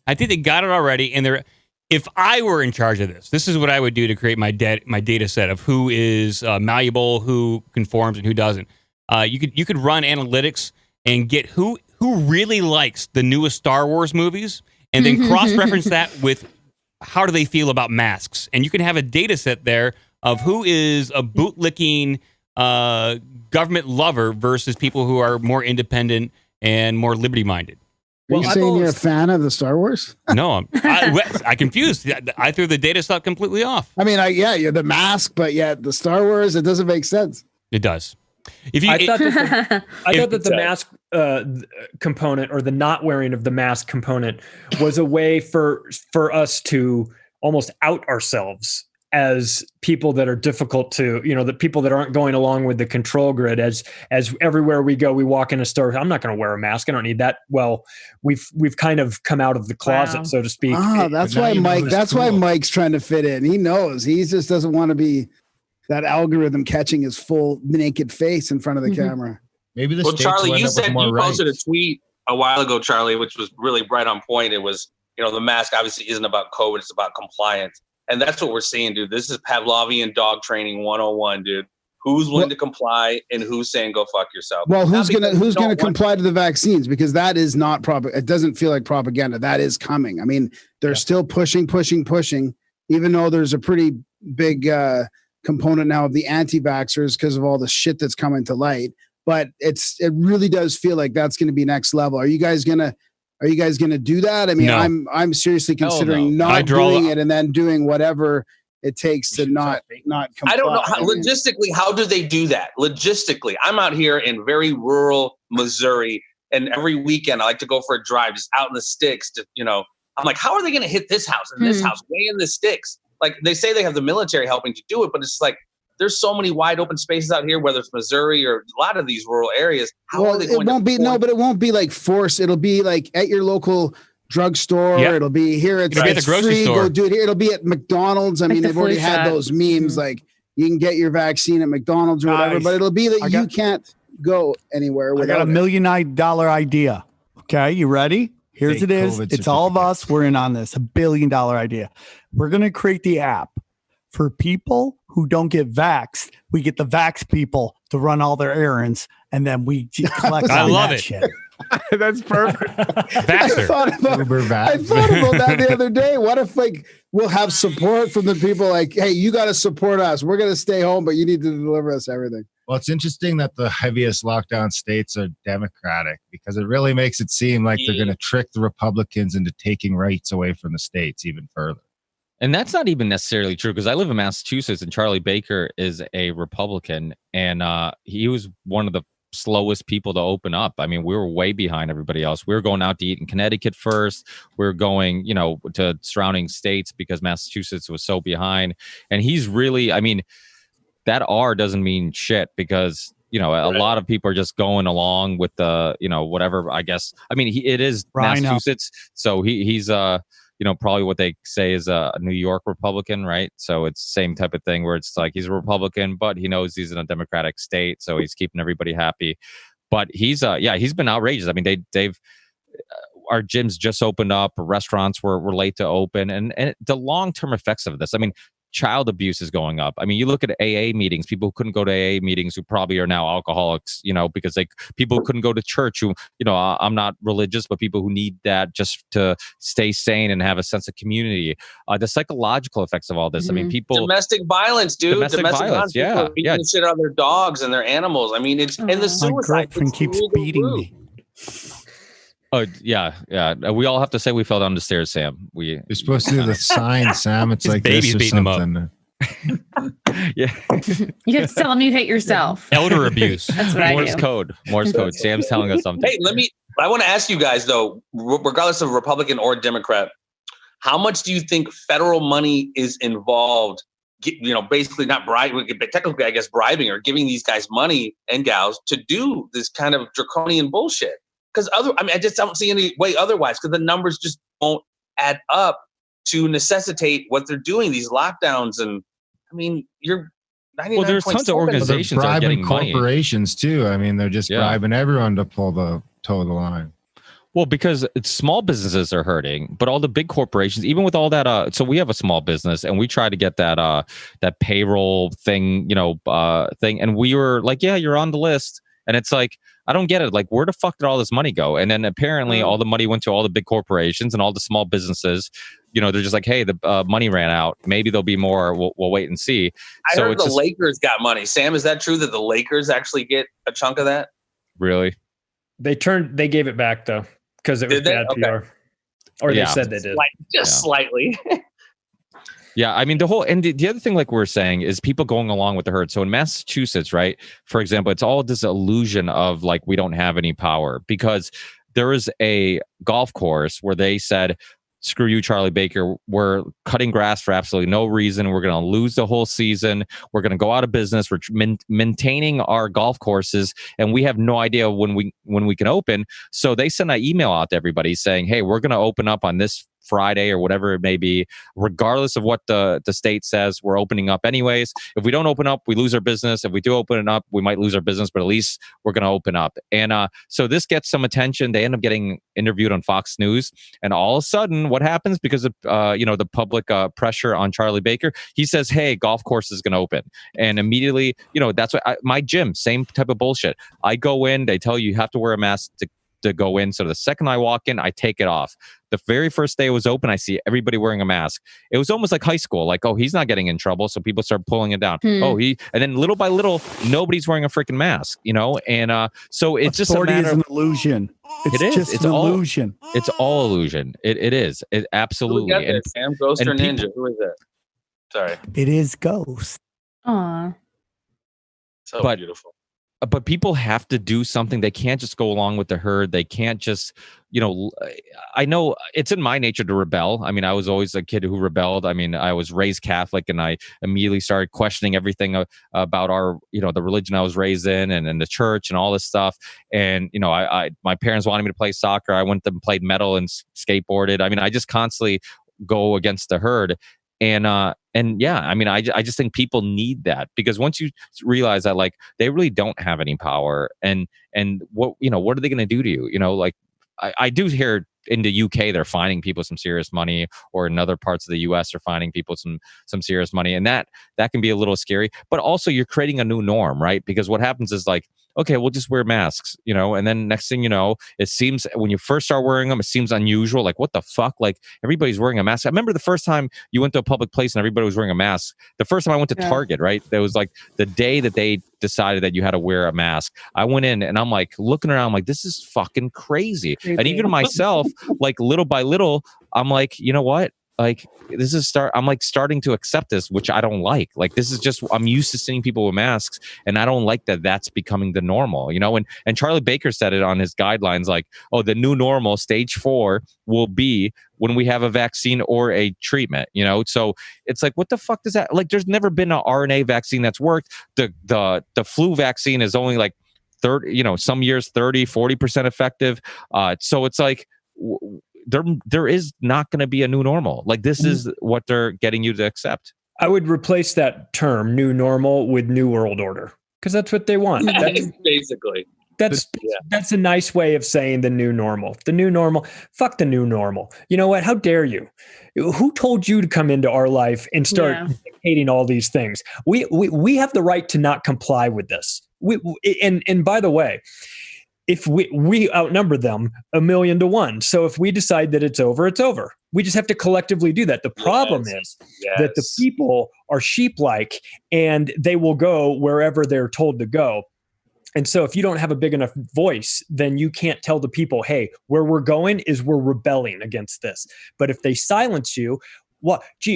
I they got it already. And if I were in charge of this is what I would do to create my data set of who is malleable, who conforms, and who doesn't. You could run analytics and get who really likes the newest Star Wars movies, and then cross-reference that with how do they feel about masks, and you can have a data set there of who is a bootlicking government lover versus people who are more independent and more liberty-minded. Are you saying you're a fan of the Star Wars? No, I confused. I threw the data stuff completely off. I mean, you're the mask, but yet the Star Wars, it doesn't make sense. It does. I thought that the mask component, or the not wearing of the mask component, was a way for us to almost out ourselves as people that are difficult to, the people that aren't going along with the control grid. As everywhere we go, we walk in a store, I'm not going to wear a mask. I don't need that. Well, we've kind of come out of the closet, so to speak. That's why Mike. That's why Mike's trying to fit in. He knows. He just doesn't want to be that algorithm catching his full naked face in front of the camera. Maybe the Charlie, you said you posted a tweet a while ago, Charlie, which was really right on point. It was, the mask obviously isn't about COVID; it's about compliance. And that's what we're seeing, dude. This is Pavlovian dog training 101, dude. Who's willing to comply and who's saying go fuck yourself? Well, who's gonna comply to the vaccines? Because that is not it doesn't feel like propaganda. That is coming. I mean, they're still pushing, even though there's a pretty big component now of the anti-vaxxers because of all the shit that's coming to light. But it really does feel like that's going to be next level. Are you guys gonna do that? I mean, no. I'm seriously considering not doing it and then doing whatever it takes to not comply. I don't know. Logistically, how do they do that? Logistically, I'm out here in very rural Missouri, and every weekend I like to go for a drive just out in the sticks. I'm like, how are they going to hit this house and this house way in the sticks? Like, they say they have the military helping to do it, but it's like there's so many wide open spaces out here, whether it's Missouri or a lot of these rural areas. How are they going but it won't be like forced. It'll be like at your local drugstore. Yep. It'll be here. It'll be at the grocery store. Go do it here. It'll be at McDonald's. I mean, they've already had those memes. Like, you can get your vaccine at McDonald's or whatever, but it'll be that you can't go anywhere without I got $1 million idea. Okay, you ready? Here's it is. It's all of us. We're in on this. $1 billion idea. We're going to create the app for people who don't get vaxxed. We get the vax people to run all their errands, and then we collect I love it. Shit. That's perfect. I thought about that the other day. What if we'll have support from the people like, hey, you got to support us. We're going to stay home, but you need to deliver us everything. Well, it's interesting that the heaviest lockdown states are Democratic, because it really makes it seem like they're going to trick the Republicans into taking rights away from the states even further. And that's not even necessarily true, because I live in Massachusetts and Charlie Baker is a Republican, and he was one of the slowest people to open up. I mean, we were way behind everybody else. We were going out to eat in Connecticut first. We were going, to surrounding states because Massachusetts was so behind. And he's really, I mean, that R doesn't mean shit, because, a lot of people are just going along with the, whatever, I guess. I mean, it is Massachusetts. So he's probably what they say is a New York Republican, right? So it's the same type of thing where it's like he's a Republican, but he knows he's in a Democratic state, so he's keeping everybody happy. But he's been outrageous. I mean, they've our gyms just opened up, restaurants were late to open, and the long-term effects of this. I mean, child abuse is going up. I mean, you look at AA meetings, people who couldn't go to AA meetings who probably are now alcoholics, because people who couldn't go to church who, I'm not religious, but people who need that just to stay sane and have a sense of community. The psychological effects of all this. I mean, domestic violence, dude. Domestic violence. Yeah. People beating shit out of their dogs and their animals. I mean, and the suicide. My girlfriend keeps beating me. Oh, yeah. We all have to say we fell down the stairs, Sam. You're supposed to do the sign, Sam. It's like baby's this or beating something. Yeah. You have to tell them you hate yourself. Elder abuse. That's what Morse code. Sam's telling us something. Hey, I want to ask you guys, though, regardless of Republican or Democrat, how much do you think federal money is involved basically not bribing, but technically, I guess, bribing or giving these guys money and gals to do this kind of draconian bullshit. Because I just don't see any way otherwise, because the numbers just won't add up to necessitate what they're doing, these lockdowns. And I mean, you're 99. Well, there's tons of organizations that are getting money. Corporations too. I mean, they're just bribing everyone to pull the toe of the line. Well, because it's small businesses are hurting, but all the big corporations, even with all that, so we have a small business and we try to get that payroll thing, thing, and we were like, yeah, you're on the list, and it's like, I don't get it. Like, where the fuck did all this money go? And then apparently all the money went to all the big corporations and all the small businesses. They're just like, hey, the money ran out. Maybe there'll be more. We'll wait and see. I heard the Lakers got money. Sam, is that true that the Lakers actually get a chunk of that? Really? They gave it back though, because it was bad PR. Or they said they did. Slightly. Yeah, I mean, the other thing, like we're saying, is people going along with the herd. So in Massachusetts, right, for example, it's all this illusion of like, we don't have any power, because there is a golf course where they said, screw you, Charlie Baker, we're cutting grass for absolutely no reason. We're going to lose the whole season. We're going to go out of business. We're maintaining our golf courses, and we have no idea when we can open. So they send an email out to everybody saying, hey, we're going to open up on this Friday or whatever it may be, regardless of what the state says. We're opening up anyways. If we don't open up, we lose our business. If we do open it up, we might lose our business, but at least we're going to open up. And so this gets some attention. They end up getting interviewed on Fox News, and all of a sudden, what happens, because of the public pressure on Charlie Baker, he says, hey, golf course is going to open, and immediately, that's what my gym, same type of bullshit. I go in, they tell you have to wear a mask to go in. So the second I walk in, I take it off. The very first day it was open, I see everybody wearing a mask. It was almost like high school. Like, oh, he's not getting in trouble. So people start pulling it down. And then little by little, nobody's wearing a freaking mask, And so it's just a matter an illusion. It's an illusion. It's all illusion. It is. It absolutely. Who got that, Sam? Ghost or Ninja? Who is that? Sorry. It is Ghost. Aw. So beautiful. But people have to do something. They can't just go along with the herd. They can't just, I know it's in my nature to rebel. I mean, I was always a kid who rebelled. I mean, I was raised Catholic, and I immediately started questioning everything about our, the religion I was raised in, and the church and all this stuff. And, my parents wanted me to play soccer. I went and played metal and skateboarded. I mean, I just constantly go against the herd. And yeah, I mean, I just think people need that, because once you realize that, like, they really don't have any power, and what are they going to do to you? Like, I do hear in the UK they're fining people some serious money, or in other parts of the US they're fining people some serious money, and that can be a little scary. But also, you're creating a new norm, right? Because what happens is, like, okay, we'll just wear masks, and then next thing you know, it seems, when you first start wearing them, it seems unusual. Like, what the fuck? Like, everybody's wearing a mask. I remember the first time you went to a public place and everybody was wearing a mask. The first time I went to Target, right? There was like the day that they decided that you had to wear a mask. I went in and I'm like looking around, I'm like, this is fucking crazy. And even myself, like, little by little, I'm like, you know what? Like, I'm like starting to accept this, which I don't like. Like, this is just, I'm used to seeing people with masks, and I don't like that that's becoming the normal, and Charlie Baker said it on his guidelines, like, oh, the new normal, stage 4, will be when we have a vaccine or a treatment, So it's like, what the fuck does that, like, there's never been an RNA vaccine that's worked. The flu vaccine is only like 30, some years 30-40% effective. So it's like, there is not going to be a new normal. Like, this is what they're getting you to accept. I would replace that term, new normal, with new world order, because that's what they want. That's basically. That's a nice way of saying the new normal. The new normal. Fuck the new normal. You know what? How dare you? Who told you to come into our life and start dictating all these things? We have the right to not comply with this. And by the way, if we outnumber them 1,000,000 to 1. So if we decide that it's over, it's over. We just have to collectively do that. The problem is that the people are sheep-like, and they will go wherever they're told to go. And so if you don't have a big enough voice, then you can't tell the people, hey, where we're going is we're rebelling against this. But if they silence you,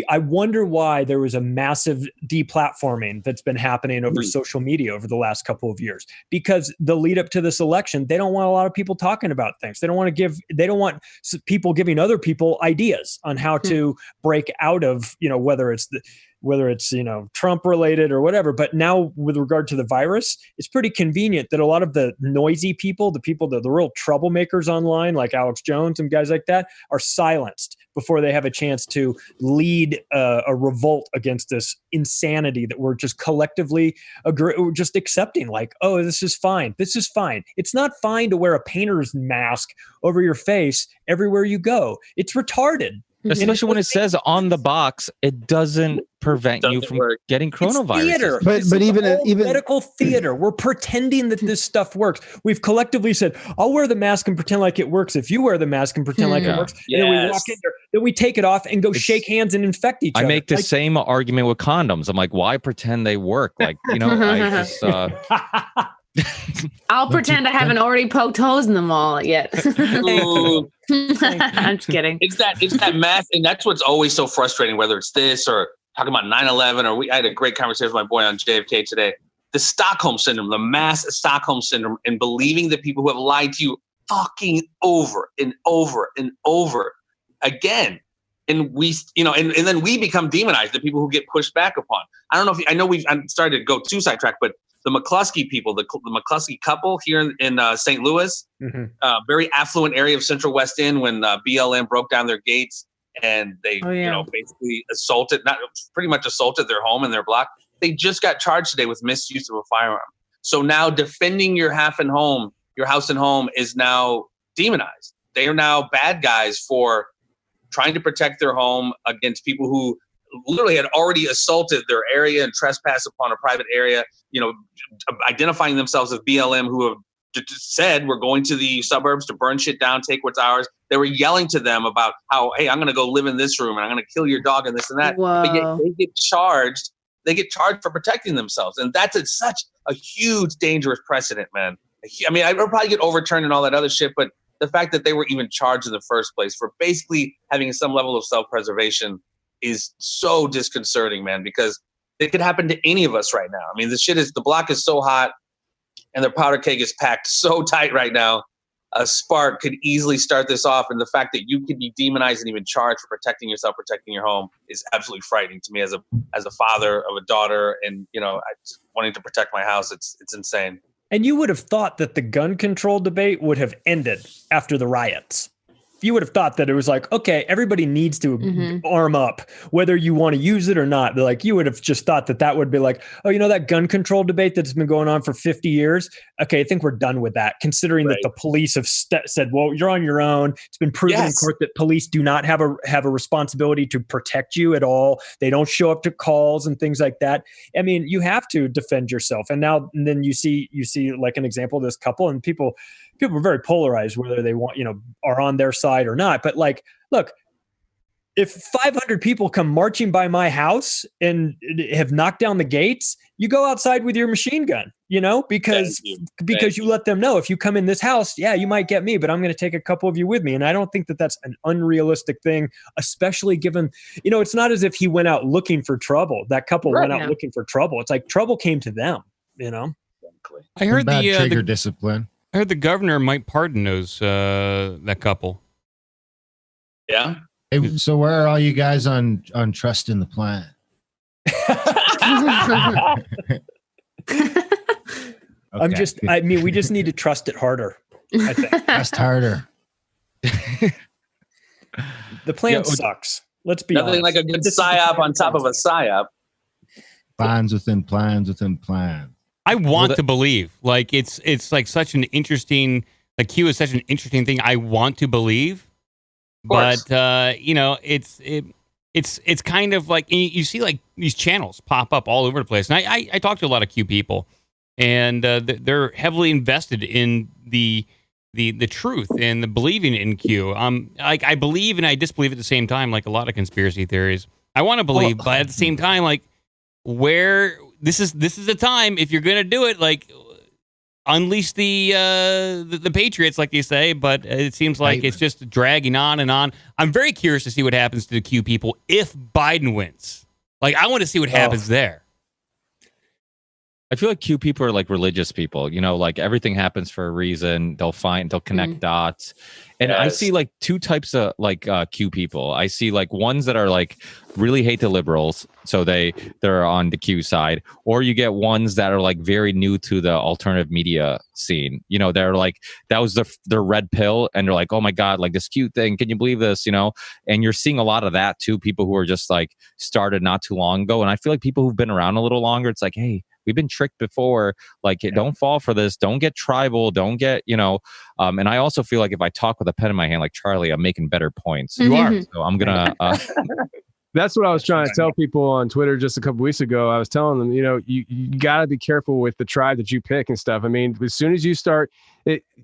I wonder why there was a massive deplatforming that's been happening over social media over the last couple of years. Because the lead up to this election, they don't want a lot of people talking about things. They don't want people giving other people ideas on how to break out of, whether it's whether it's, Trump related or whatever. But now with regard to the virus, it's pretty convenient that a lot of the noisy people, the real troublemakers online, like Alex Jones and guys like that, are silenced before they have a chance to lead a revolt against this insanity that we're just collectively just accepting. Like, oh, this is fine. This is fine. It's not fine to wear a painter's mask over your face everywhere you go. It's retarded. Especially when it says on the box, it doesn't prevent you from getting coronavirus. Theater. But even medical theater, we're pretending that this stuff works. We've collectively said, "I'll wear the mask and pretend like it works." If you wear the mask and pretend like it works, and then we walk in there, then we take it off and go shake hands and infect each other. I make the same argument with condoms. I'm like, why pretend they work? Like, I just. I'll pretend I haven't already poked holes in them all yet. I'm just kidding. It's that math, and that's what's always so frustrating, whether it's this or talking about 9/11, or I had a great conversation with my boy on JFK today. The Stockholm syndrome, the mass Stockholm syndrome, and believing that people who have lied to you fucking over and over and over again. And we, and then we become demonized, the people who get pushed back upon. I don't know I know I'm starting to go too sidetracked, but the McCluskey people, the McCluskey couple here in St. Louis, very affluent area of Central West End, when BLM broke down their gates and they, basically pretty much assaulted their home and their block. They just got charged today with misuse of a firearm. So now defending your house and home is now demonized. They are now bad guys for trying to protect their home against people who literally had already assaulted their area and trespassed upon a private area, identifying themselves as BLM, who have said, we're going to the suburbs to burn shit down, take what's ours. They were yelling to them about how, hey, I'm going to go live in this room and I'm going to kill your dog and this and that. Whoa. But yet they get charged for protecting themselves. And that's such a huge, dangerous precedent, man. I mean, I would probably get overturned and all that other shit, but the fact that they were even charged in the first place for basically having some level of self-preservation is so disconcerting, man, because it could happen to any of us right now. I mean, the block is so hot and the powder keg is packed so tight right now. A spark could easily start this off. And the fact that you could be demonized and even charged for protecting yourself, protecting your home is absolutely frightening to me as a father of a daughter. And, wanting to protect my house. It's insane. And you would have thought that the gun control debate would have ended after the riots. You would have thought that it was like, okay, everybody needs to arm up, whether you want to use it or not. Like, you would have just thought that would be like, oh, that gun control debate that's been going on for 50 years. Okay, I think we're done with that, considering that the police have said, well, you're on your own. It's been proven in court that police do not have a responsibility to protect you at all. They don't show up to calls and things like that. I mean, you have to defend yourself. And then you see like an example of this couple, and people are very polarized whether they want, are on their side or not. But like, look, if 500 people come marching by my house and have knocked down the gates, you go outside with your machine gun, because you let them know, if you come in this house, you might get me, but I'm going to take a couple of you with me. And I don't think that that's an unrealistic thing, especially given, it's not as if he went out looking for trouble. That couple went out looking for trouble. It's like trouble came to them, I heard bad trigger discipline. I heard the governor might pardon that couple. Yeah. Hey, so where are all you guys on trusting the plan? Okay. We just need to trust it harder. I think. Trust harder. The plan sucks. Let's be honest. Nothing like a good psyop on top of a psyop. Plans within plans within plans. I want to believe, like, it's like such an interesting, like, Q is such an interesting thing. I want to believe, but it's kind of like, you see like these channels pop up all over the place. And I talk to a lot of Q people, and they're heavily invested in the truth and the believing in Q. Like, I believe and I disbelieve at the same time, like a lot of conspiracy theories. I want to believe, but at the same time, like, where this is the time, if you're going to do it, like, unleash the Patriots, like you say, but it seems like it's just dragging on and on. I'm very curious to see what happens to the Q people if Biden wins. Like, I want to see what happens there. I feel like Q people are like religious people, you know, like everything happens for a reason. They'll connect dots. And I see like two types of like Q people. I see like ones that are like really hate the liberals, so they're on the Q side, or you get ones that are like very new to the alternative media scene. You know, they're like, that was their red pill, and they're like, oh my god, like this Q thing, can you believe this? You know, and you're seeing a lot of that too. People who are just like started not too long ago, and I feel like people who've been around a little longer, it's like, hey, we've been tricked before. Like, don't fall for this. Don't get tribal. Don't get, you know. And I also feel like if I talk with a pen in my hand, like Charlie, I'm making better points. You are. So I'm gonna. That's what I was trying to tell people on Twitter just a couple weeks ago. I was telling them, you know, you got to be careful with the tribe that you pick and stuff. I mean, as soon as you start,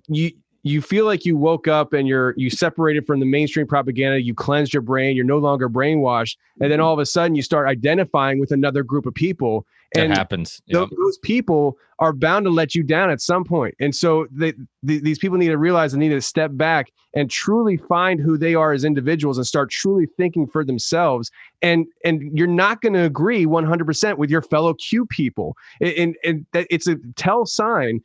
you feel like you woke up and you separated from the mainstream propaganda. You cleansed your brain. You're no longer brainwashed. And then all of a sudden you start identifying with another group of people. And that happens. Those people are bound to let you down at some point. And so these people need to realize they need to step back and truly find who they are as individuals and start truly thinking for themselves. And you're not going to agree 100% with your fellow Q people. And that it's a tell sign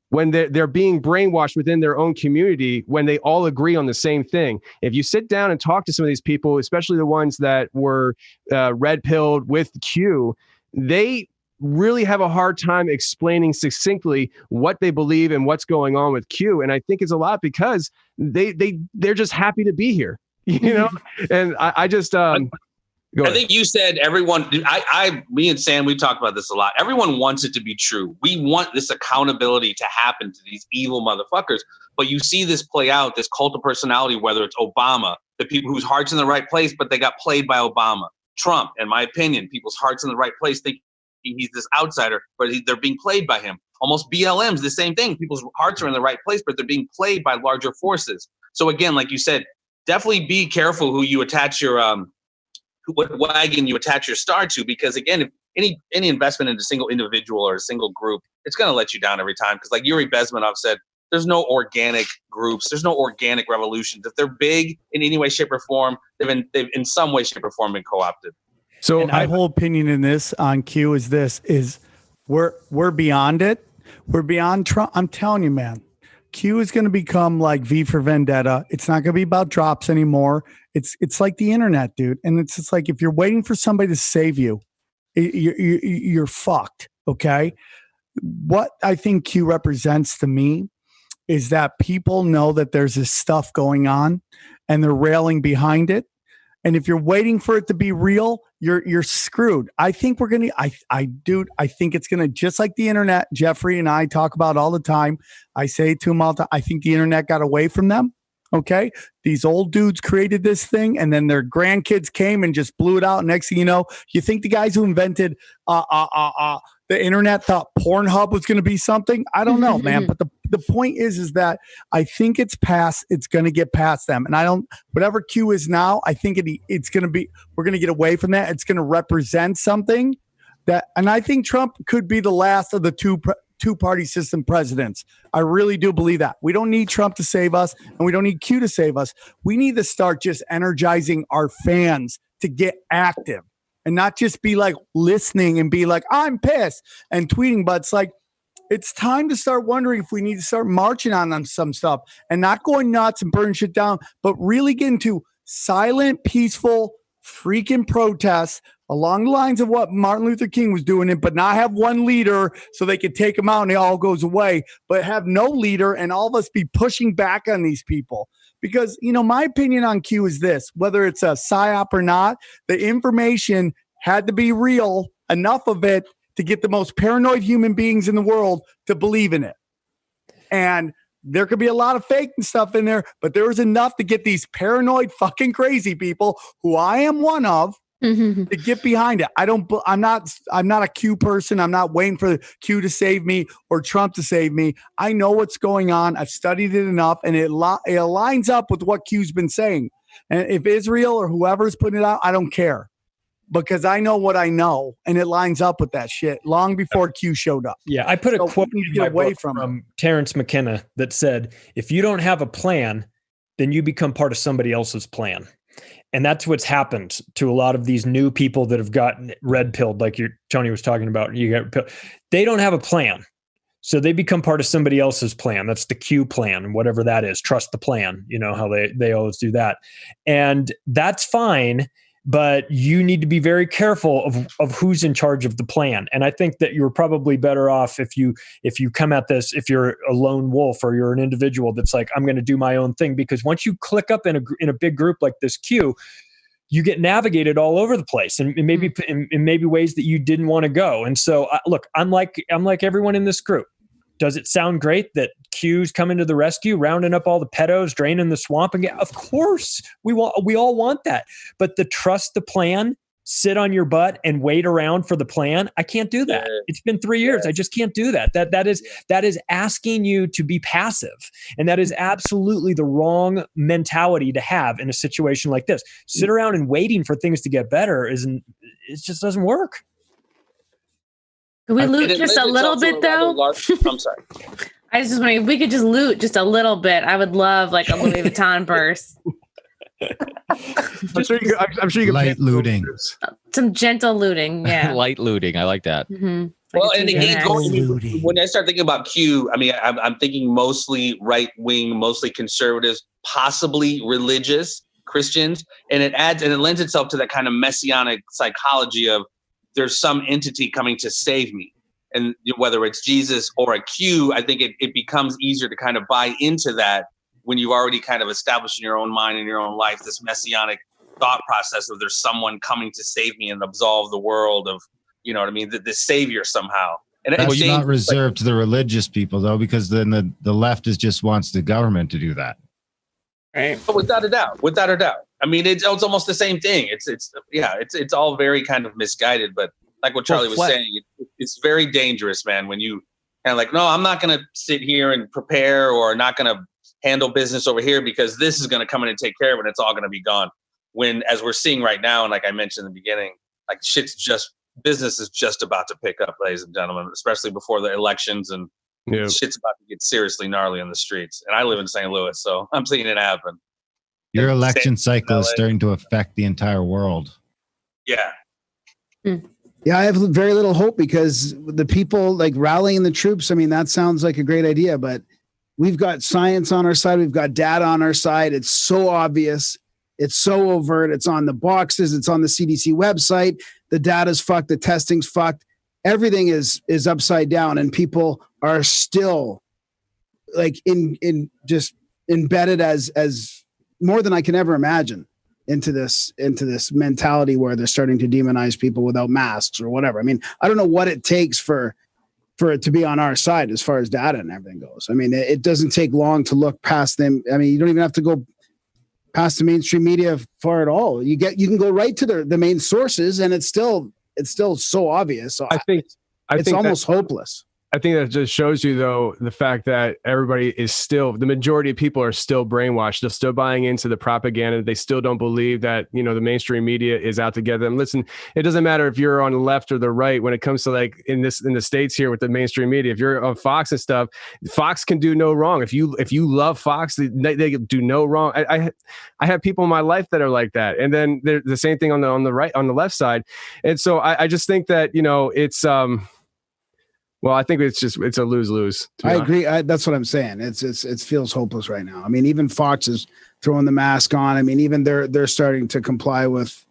when they're being brainwashed within their own community, when they all agree on the same thing. If you sit down and talk to some of these people, especially the ones that were red-pilled with Q, they really have a hard time explaining succinctly what they believe and what's going on with Q. And I think it's a lot because they're just happy to be here, you know? And I just, I think you said everyone, me and Sam, we talked about this a lot. Everyone wants it to be true. We want this accountability to happen to these evil motherfuckers. But you see this play out, this cult of personality, whether it's Obama, the people whose heart's in the right place, but they got played by Obama. Trump, in my opinion, people's hearts in the right place, thinking he's this outsider, but they're being played by him. Almost BLM's the same thing. People's hearts are in the right place, but they're being played by larger forces. So again, like you said, definitely be careful who you attach your what wagon you attach your star to, because again, if any investment in a single individual or a single group, it's going to let you down every time. Because like Yuri Bezmenov said, there's no organic groups. There's no organic revolutions. If they're big in any way, shape, or form, they've in some way, shape, or form been co-opted. So my whole opinion in this on Q is we're beyond it. We're beyond Trump. I'm telling you, man, Q is going to become like V for Vendetta. It's not going to be about drops anymore. It's like the internet, dude. And it's just like, if you're waiting for somebody to save you, you're fucked. Okay. What I think Q represents to me is that people know that there's this stuff going on and they're railing behind it. And if you're waiting for it to be real, you're screwed. I think we're going to, I think it's going to, just like the internet, Jeffrey and I talk about all the time. I say to him all the time, I think the internet got away from them. Okay. These old dudes created this thing and then their grandkids came and just blew it out. Next thing you know, you think the guys who invented, the internet thought Pornhub was going to be something? I don't know, man. But the point is that I think it's going to get past them. And whatever Q is now, I think it's going to be, we're going to get away from that. It's going to represent something and I think Trump could be the last of the two-party system presidents. I really do believe that. We don't need Trump to save us and we don't need Q to save us. We need to start just energizing our fans to get active. And not just be like listening and be like, I'm pissed and tweeting, but it's like, it's time to start wondering if we need to start marching on some stuff and not going nuts and burning shit down, but really get into silent, peaceful, freaking protests along the lines of what Martin Luther King was doing, but not have one leader so they could take him out and it all goes away, but have no leader and all of us be pushing back on these people. Because, you know, my opinion on Q is this, whether it's a psyop or not, the information had to be real, enough of it to get the most paranoid human beings in the world to believe in it. And there could be a lot of fake and stuff in there, but there was enough to get these paranoid fucking crazy people, who I am one of, to get behind it. I'm not a Q person. I'm not waiting for Q to save me or Trump to save me. I know what's going on. I've studied it enough, and it aligns up with what Q's been saying. And if Israel or whoever's putting it out, I don't care, because I know what I know, and it lines up with that shit long before Q showed up. Yeah, I put a quote in my book from Terrence McKenna that said, if you don't have a plan, then you become part of somebody else's plan. And that's what's happened to a lot of these new people that have gotten red pilled, like Tony was talking about. They don't have a plan. So they become part of somebody else's plan. That's the Q plan, whatever that is. Trust the plan. You know how they always do that. And that's fine, but you need to be very careful of who's in charge of the plan. And I think that you're probably better off if you come at this, if you're a lone wolf or you're an individual that's like, I'm going to do my own thing. Because once you click up in a big group like this Q, you get navigated all over the place, and maybe in maybe ways that you didn't want to go. And so, look, I'm like everyone in this group. Does it sound great that Q's coming to the rescue, rounding up all the pedos, draining the swamp? And of course, we all want that. But the trust the plan, sit on your butt and wait around for the plan. I can't do that. Yeah. It's been 3 years. Yeah. I just can't do that. That is asking you to be passive. And that is absolutely the wrong mentality to have in a situation like this. Sit around and waiting for things to get better it just doesn't work. Can we loot just a little bit though? I'm sorry. I was just wondering if we could just loot just a little bit. I would love like a Louis Vuitton purse. I'm sure you can light looting. Some gentle looting, yeah. Light looting. I like that. Mm-hmm. Well, and again, when I start thinking about Q, I mean, I'm thinking mostly right wing, mostly conservatives, possibly religious Christians, and it lends itself to that kind of messianic psychology of there's some entity coming to save me. And whether it's Jesus or a Q, I think it becomes easier to kind of buy into that when you've already kind of established in your own mind and your own life this messianic thought process of there's someone coming to save me and absolve the world of, you know what I mean, the savior somehow. And that's not reserved to the religious people, though, because then the left just wants the government to do that. Right. But without a doubt. I mean, it's almost the same thing. It's all very kind of misguided. But like what Charlie was saying, it's very dangerous, man. When you kind of like, no, I'm not going to sit here and prepare or not going to handle business over here because this is going to come in and take care of it. And it's all going to be gone. When, as we're seeing right now, and like I mentioned in the beginning, like business is just about to pick up, ladies and gentlemen, especially before the elections, and shit's about to get seriously gnarly in the streets. And I live in St. Louis, so I'm seeing it happen. Your election cycle is starting to affect the entire world. Yeah. Yeah, I have very little hope because the people like rallying the troops, I mean, that sounds like a great idea, but we've got science on our side. We've got data on our side. It's so obvious. It's so overt. It's on the boxes. It's on the CDC website. The data's fucked. The testing's fucked. Everything is upside down, and people are still like in just embedded as more than I can ever imagine into this mentality where they're starting to demonize people without masks or whatever. I mean, I don't know what it takes for it to be on our side as far as data and everything goes. I mean, it doesn't take long to look past them. I mean, you don't even have to go past the mainstream media far at all. You can go right to the main sources, and it's still so obvious. So I think it's almost hopeless. I think that just shows you, though, the fact that everybody is still, the majority of people are still brainwashed. They're still buying into the propaganda. They still don't believe that, the mainstream media is out to get them. Listen, it doesn't matter if you're on the left or the right when it comes to like in the States here with the mainstream media. If you're on Fox and stuff, Fox can do no wrong. If you love Fox, they do no wrong. I have people in my life that are like that. And then the same thing on the right, on the left side. And so I just think that, it's, well, I think it's a lose-lose. I agree. That's what I'm saying. It feels hopeless right now. I mean, even Fox is throwing the mask on. I mean, even they're starting to comply with.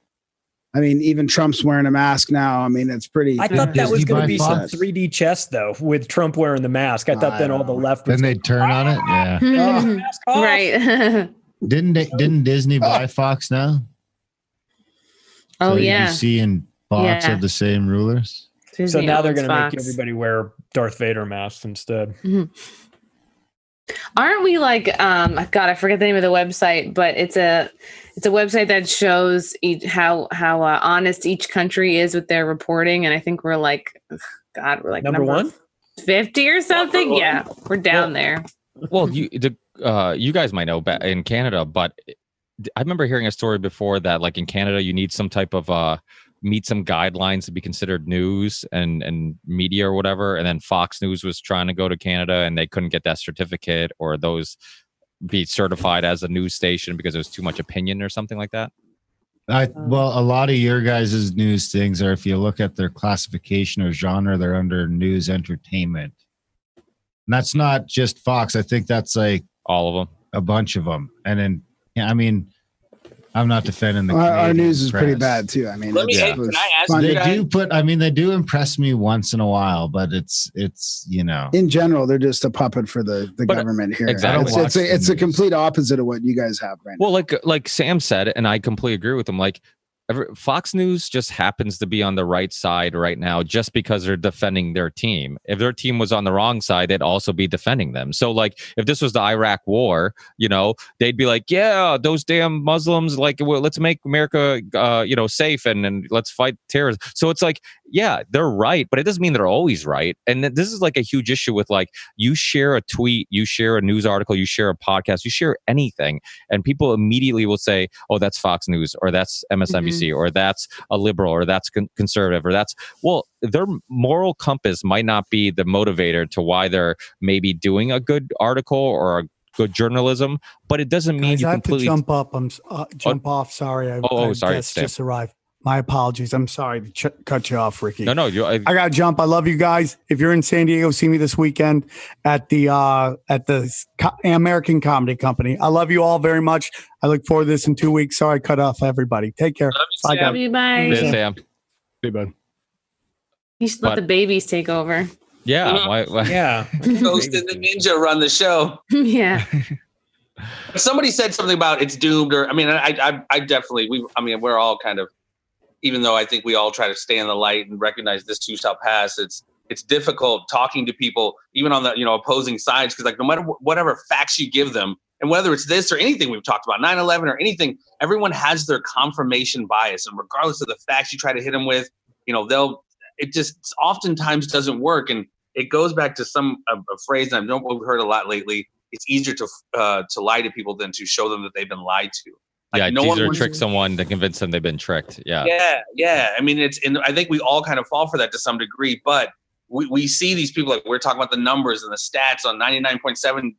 I mean, even Trump's wearing a mask now. I mean, it's pretty. I thought that was going to be some 3D chess, though, with Trump wearing the mask. I thought then all the left. Then they'd turn on it. Yeah. Right. Didn't Disney buy Fox now? Oh, so yeah. ABC and Fox have the same rulers. So now they're going to make everybody wear Darth Vader masks instead. Mm-hmm. Aren't we like, God, I forget the name of the website, but it's a website that shows how honest each country is with their reporting. And I think we're like, God, we're like number 50 or something. Yeah, we're down there. Well, you guys might know in Canada, but I remember hearing a story before that like in Canada, you need some type of, meet some guidelines to be considered news and media or whatever. And then Fox News was trying to go to Canada and they couldn't get that certificate, or those be certified as a news station because it was too much opinion or something like that? Well, a lot of your guys' news things are, if you look at their classification or genre, they're under news entertainment. And that's not just Fox. I think that's like all of them, a bunch of them. And then, I mean, I'm not defending the our news is press. pretty bad too. I mean, Let me, hey, can I ask you guys? They do impress me once in a while, but it's in general, they're just a puppet for the government here. Exactly. It's a complete opposite of what you guys have right now. Well, like Sam said, and I completely agree with him. Like Fox News just happens to be on the right side right now just because they're defending their team. If their team was on the wrong side, they'd also be defending them. So like if this was the Iraq war, they'd be like, yeah, those damn Muslims, like, well, let's make America, safe and let's fight terrorism. So it's like, yeah, they're right, but it doesn't mean they're always right. And this is like a huge issue with like, you share a tweet, you share a news article, you share a podcast, you share anything, and people immediately will say, oh, that's Fox News, or that's MSNBC, or that's a liberal, or that's conservative, or well, their moral compass might not be the motivator to why they're maybe doing a good article or a good journalism, but it doesn't mean you completely have to jump up. I'm jump off. Sorry. Sorry. Guests just arrived. My apologies. I'm sorry to cut you off, Ricky. No. I got to jump. I love you guys. If you're in San Diego, see me this weekend at the American Comedy Company. I love you all very much. I look forward to this in 2 weeks. Sorry, I cut off everybody. Take care. Love you. Bye. Yeah, Sam. Hey, bud. You should let the babies take over. Yeah. Why? Yeah. Ghost and the Ninja run the show. Yeah. Somebody said something about it's doomed, or I definitely we're all kind of, even though I think we all try to stay in the light and recognize this too shall pass. It's difficult talking to people, even on the opposing sides, because like no matter whatever facts you give them, and whether it's this or anything we've talked about, 9/11 or anything, everyone has their confirmation bias, and regardless of the facts you try to hit them with, it just oftentimes doesn't work, and it goes back to a phrase, and I know we've heard a lot lately. It's easier to lie to people than to show them that they've been lied to. Like, it's easier to trick someone to convince them they've been tricked. Yeah. Yeah. I mean, I think we all kind of fall for that to some degree, but we see these people, like we're talking about the numbers and the stats on 99.7%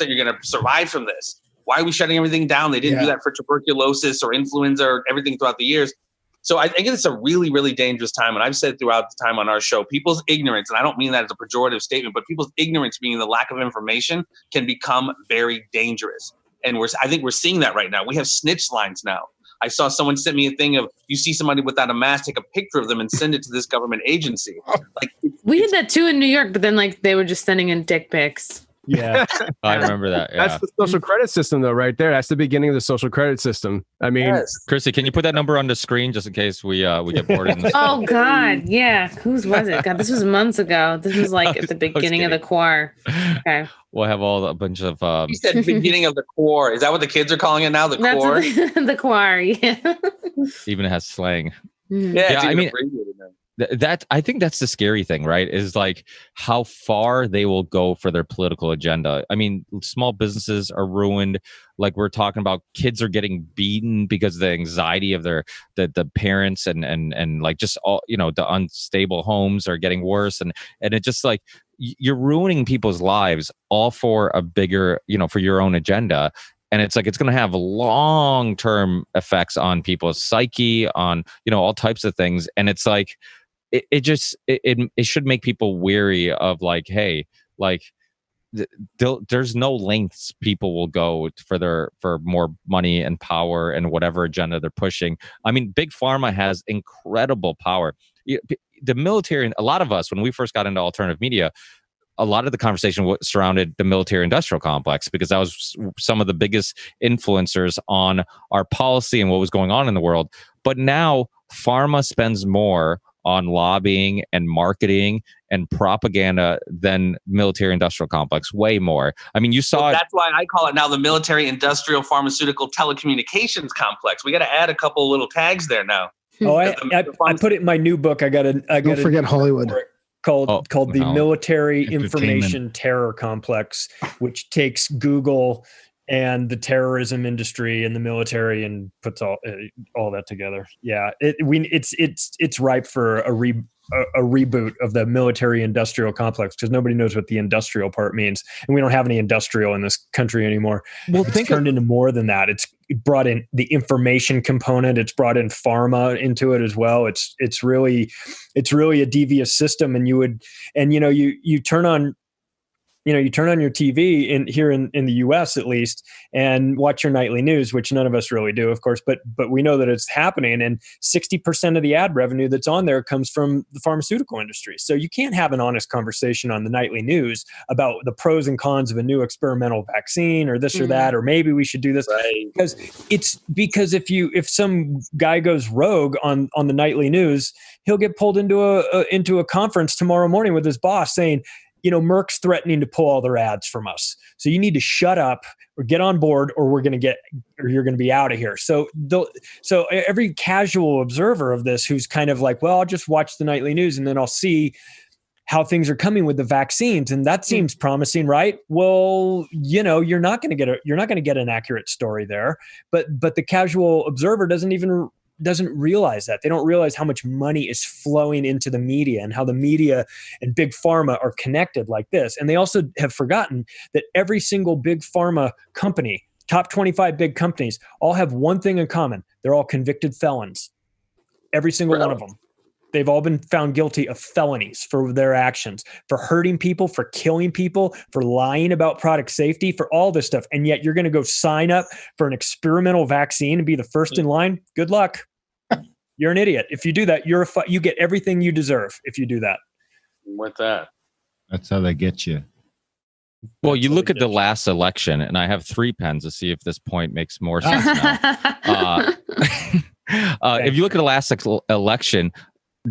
you're going to survive from this. Why are we shutting everything down? They didn't do that for tuberculosis or influenza or everything throughout the years. So I think it's a really, really dangerous time. And I've said throughout the time on our show, people's ignorance, and I don't mean that as a pejorative statement, but people's ignorance, meaning the lack of information, can become very dangerous. And I think we're seeing that right now. We have snitch lines now. I saw someone sent me a thing of, you see somebody without a mask, take a picture of them and send it to this government agency. Like we had that too in New York, but then like they were just sending in dick pics. Yeah, I remember that. Yeah. That's the social credit system, though, right there. That's the beginning of the social credit system. I mean, Chrissie, can you put that number on the screen just in case we get bored? Oh God, yeah. Whose was it? God, this was months ago. This was like at the beginning of the quar. Okay. We'll have a bunch of. You said beginning of the quar. Is that what the kids are calling it now? The quar. The quar. Yeah. Even has slang. Yeah. I mean. I think that's the scary thing, right? Is like how far they will go for their political agenda. I mean, small businesses are ruined. Like we're talking about, kids are getting beaten because of the anxiety of the parents and like just all, the unstable homes are getting worse. And it just like, you're ruining people's lives all for a bigger, for your own agenda. And it's like, it's going to have long-term effects on people's psyche, on, all types of things. And it's like, it should make people weary of like, hey, like there's no lengths people will go for more money and power and whatever agenda they're pushing. I mean, big pharma has incredible power. The military, a lot of us, when we first got into alternative media, a lot of the conversation surrounded the military industrial complex, because that was some of the biggest influencers on our policy and what was going on in the world. But now pharma spends more on lobbying and marketing and propaganda than military industrial complex, way more. I mean, you saw that's why I call it now the military industrial pharmaceutical telecommunications complex. We got to add a couple of little tags there now. Oh, I put it in my new book. Don't forget Hollywood. Called the Military Information Terror Complex, which takes Google and the terrorism industry and the military and puts all that together. Yeah, it's ripe for a a reboot of the military industrial complex, because nobody knows what the industrial part means, and we don't have any industrial in this country anymore. Well, It's turned into more than that. It's brought in the information component. It's brought in pharma into it as well. It's really a devious system. And you turn on your TV here in the US at least, and watch your nightly news, which none of us really do, of course, but we know that it's happening. And 60% of the ad revenue that's on there comes from the pharmaceutical industry. So you can't have an honest conversation on the nightly news about the pros and cons of a new experimental vaccine or this or that, or maybe we should do this. Right. Because if some guy goes rogue on the nightly news, he'll get pulled into a conference tomorrow morning with his boss saying, Merck's threatening to pull all their ads from us. So you need to shut up or get on board, or you're going to be out of here. So every casual observer of this who's kind of like, well, I'll just watch the nightly news and then I'll see how things are coming with the vaccines, and that seems promising, right? Well, you're not going to get an accurate story there. But the casual observer doesn't realize that. They don't realize how much money is flowing into the media and how the media and big pharma are connected like this. And they also have forgotten that every single big pharma company, top 25 big companies, all have one thing in common. They're all convicted felons. Every single one of them. They've all been found guilty of felonies for their actions, for hurting people, for killing people, for lying about product safety, for all this stuff. And yet you're going to go sign up for an experimental vaccine and be the first in line? Good luck. You're an idiot. If you do that, you get everything you deserve if you do that. With that. That's how they get you. Well, you look at the last election, and I have 3 pens to see if this point makes more sense now. If you look at the last election,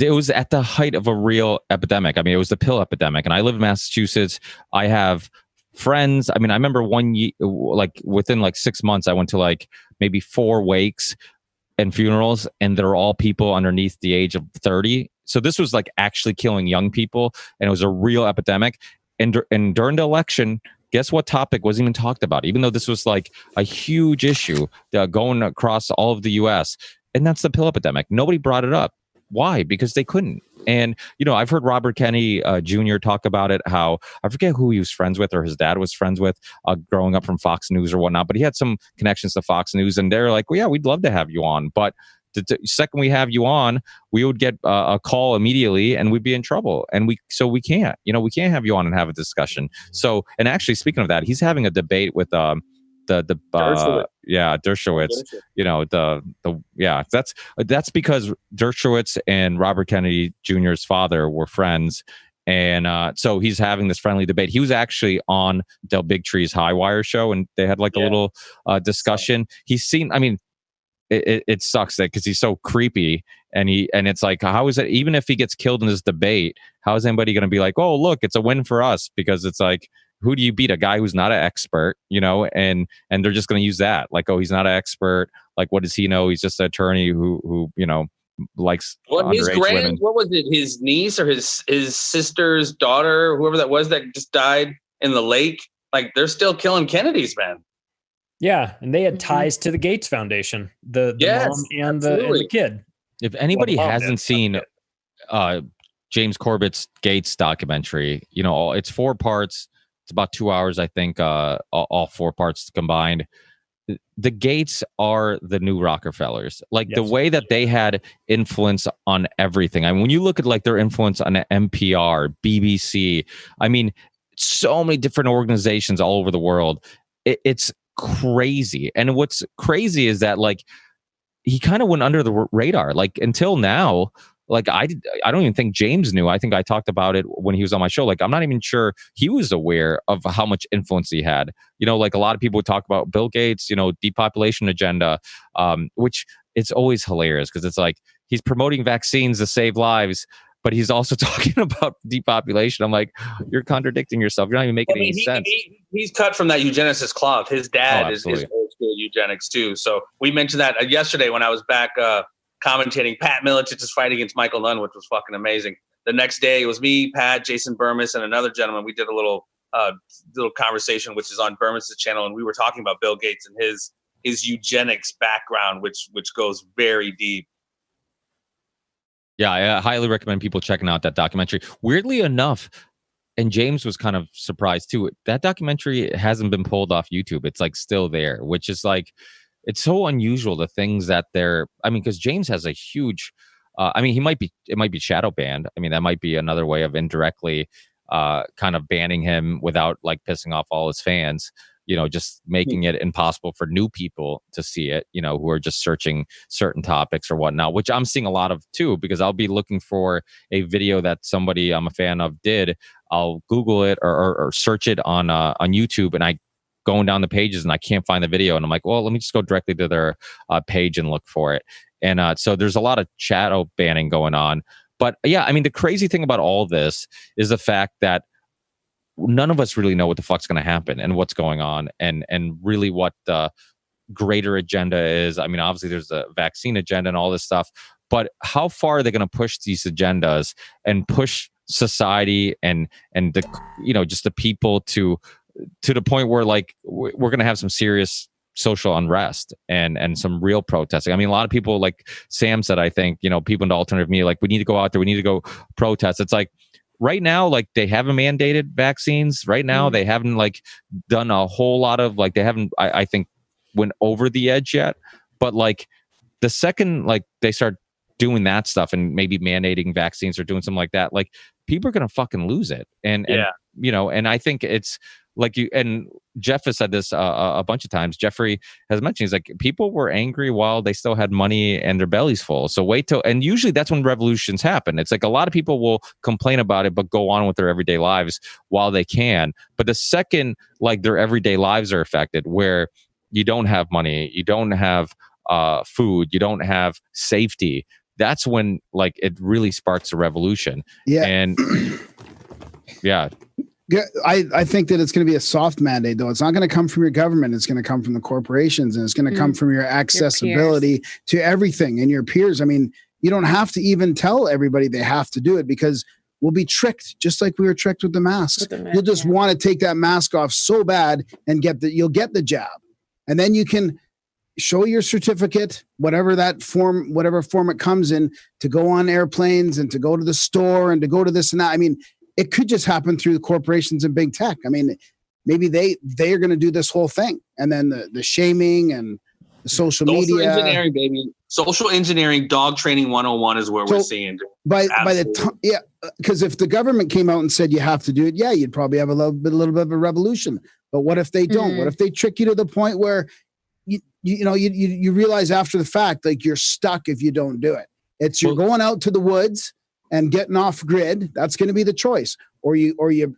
it was at the height of a real epidemic. I mean, it was the pill epidemic. And I live in Massachusetts. I have friends. I mean, I remember one year, within 6 months, I went to maybe 4 wakes and funerals, and they're all people underneath the age of 30. So this was actually killing young people, and it was a real epidemic. And during the election, guess what topic wasn't even talked about, even though this was a huge issue going across all of the US, and that's the pill epidemic. Nobody brought it up. Why? Because they couldn't. And, I've heard Robert Kennedy Jr. talk about it, how I forget who he was friends with or his dad was friends with growing up from Fox News or whatnot, but he had some connections to Fox News, and they're like, well, yeah, we'd love to have you on. But the second we have you on, we would get a call immediately and we'd be in trouble. And we can't, we can't have you on and have a discussion. So, and actually, speaking of that, he's having a debate with Dershowitz. That's because Dershowitz and Robert Kennedy Jr.'s father were friends, and so he's having this friendly debate. He was actually on Del Bigtree's High Wire show, and they had a little discussion. He's seen. I mean, it sucks that because he's so creepy, and it's how is it? Even if he gets killed in this debate, how is anybody going to be like, oh, look, it's a win for us? Because it's who do you beat? A guy who's not an expert, and they're just going to use that. Oh, he's not an expert. What does he know? He's just an attorney who likes his women. What was it? His niece or his sister's daughter, whoever that was that just died in the lake. They're still killing Kennedys, man. Yeah, and they had ties to the Gates Foundation, the mom and the kid. If anybody hasn't seen James Corbett's Gates documentary, it's 4 parts. It's about 2 hours, I think, all 4 parts combined. The Gates are the new Rockefellers. The way that they had influence on everything. I mean, when you look at their influence on NPR, BBC, I mean, so many different organizations all over the world. It's crazy. And what's crazy is that he kind of went under the radar. Until now, I don't even think James knew. I think I talked about it when he was on my show. I'm not even sure he was aware of how much influence he had. A lot of people would talk about Bill Gates, depopulation agenda, which it's always hilarious because it's he's promoting vaccines to save lives, but he's also talking about depopulation. I'm like, you're contradicting yourself. You're not even making any sense. He's cut from that eugenicist cloth. His dad is old school eugenics too. So we mentioned that yesterday when I was back commentating Pat Militich's fight against Michael Nunn, which was fucking amazing. The next day it was me, Pat, Jason Bermas, and another gentleman. We did a little conversation, which is on Bermas' channel, and we were talking about Bill Gates and his eugenics background, which goes very deep. Yeah, I highly recommend people checking out that documentary. Weirdly enough, and James was kind of surprised too, that documentary hasn't been pulled off YouTube. It's like still there, which is like, it's so unusual, the things that they're, I mean, because James has a huge, I mean, it might be shadow banned. I mean, that might be another way of indirectly kind of banning him without like pissing off all his fans, just making it impossible for new people to see it, who are just searching certain topics or whatnot, which I'm seeing a lot of too, because I'll be looking for a video that somebody I'm a fan of did. I'll Google it or search it on YouTube, and I going down the pages and I can't find the video, and I'm like, well, let me just go directly to their page and look for it. And so there's a lot of shadow banning going on. But yeah, I mean, the crazy thing about all this is the fact that none of us really know what the fuck's going to happen and what's going on, and really what the greater agenda is. I mean, obviously there's a vaccine agenda and all this stuff, but how far are they going to push these agendas and push society and the just the people to the point where like we're going to have some serious social unrest and some real protesting. I mean, a lot of people, like Sam said, I think, people in the alternative media, like, we need to go out there, we need to go protest. It's like, right now, like, they haven't mandated vaccines. Right now, they haven't like done a whole lot of like, they haven't, I think, went over the edge yet. But like, the second like they start doing that stuff and maybe mandating vaccines or doing something like that, like, people are gonna fucking lose it. And I think it's like you and Jeff has said this a bunch of times. Jeffrey has mentioned, he's like, people were angry while they still had money and their bellies full. So wait till, and usually that's when revolutions happen. It's like a lot of people will complain about it, but go on with their everyday lives while they can. But the second like their everyday lives are affected, where you don't have money, you don't have food, you don't have safety, that's when like it really sparks a revolution. Yeah. And yeah. I think that it's going to be a soft mandate, though. It's not going to come from your government. It's going to come from the corporations, and it's going to come from your accessibility to everything and your peers. I mean, you don't have to even tell everybody they have to do it, because we'll be tricked, just like we were tricked with the mask. You'll just want to take that mask off so bad and you'll get the jab, and then you can show your certificate, whatever form it comes in, to go on airplanes and to go to the store and to go to this and that. I mean, it could just happen through the corporations and big tech. I mean, maybe they are going to do this whole thing, and then the shaming and the social media engineering, baby. Social engineering, dog training 101 is where we're seeing. By the time, because if the government came out and said you have to do it, you'd probably have a little bit of a revolution. But what if they don't? What if they trick you to the point where you realize after the fact, like, you're stuck if you don't do it? You're going out to the woods and getting off grid. That's going to be the choice, or you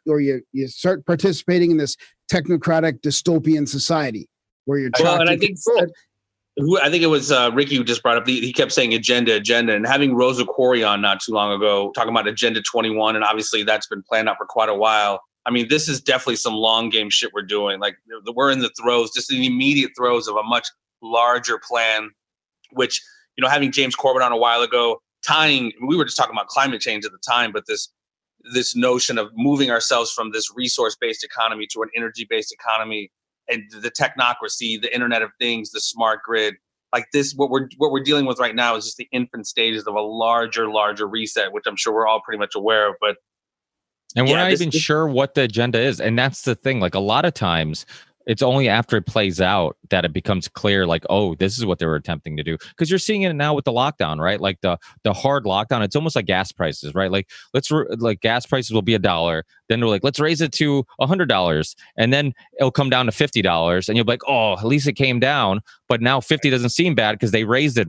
start participating in this technocratic dystopian society where you're trapped. And I think it was Ricky who just brought up. He kept saying agenda, and having Rosa Quarry on not too long ago talking about Agenda 21, and obviously that's been planned out for quite a while. I mean, this is definitely some long game shit we're doing. Like, we're in the throes, just in the immediate throes of a much larger plan, which, having James Corbett on a while ago, we were just talking about climate change at the time, but this notion of moving ourselves from this resource-based economy to an energy-based economy, and the technocracy, the Internet of Things, the smart grid, like this, what we're dealing with right now is just the infant stages of a larger reset, which I'm sure we're all pretty much aware of. But we're not even sure what the agenda is, and that's the thing. Like, a lot of times, it's only after it plays out that it becomes clear, like, oh, this is what they were attempting to do. Because you're seeing it now with the lockdown, right? Like the hard lockdown. It's almost like gas prices, right? Like, gas prices will be $1. Then they're like, let's raise it to $100, and then it'll come down to $50, and you'll be like, oh, at least it came down. But now 50 doesn't seem bad because they raised it.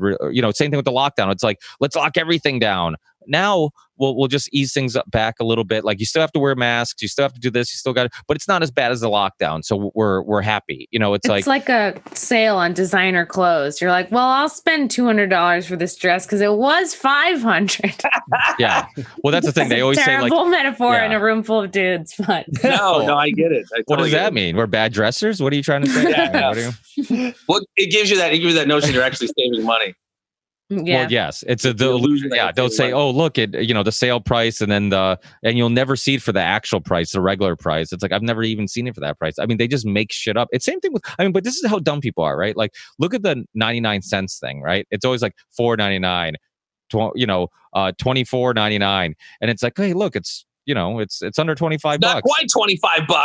Same thing with the lockdown. It's like, let's lock everything down. Now we'll just ease things up back a little bit. Like, you still have to wear masks, you still have to do this, you still got it, but it's not as bad as the lockdown. So we're happy. It's like a sale on designer clothes. You're like, well, I'll spend $200 for this dress because it was $500. Yeah. Well, that's the thing. They always say, like, terrible metaphor in a room full of dudes, but no, I get it. What does that mean? We're bad dressers? What are you trying to say? Well, it gives you that notion you're actually saving money. Yeah. Well, yes, it's the illusion. Yeah, they'll say, "Oh, look at the sale price," and then and you'll never see it for the actual price, the regular price. It's like, I've never even seen it for that price. I mean, they just make shit up. It's same thing with. I mean, but this is how dumb people are, right? Like, look at the 99 cents thing, right? It's always like $4.99, $24.99, and it's like, hey, look, it's it's under $25. Not quite $25.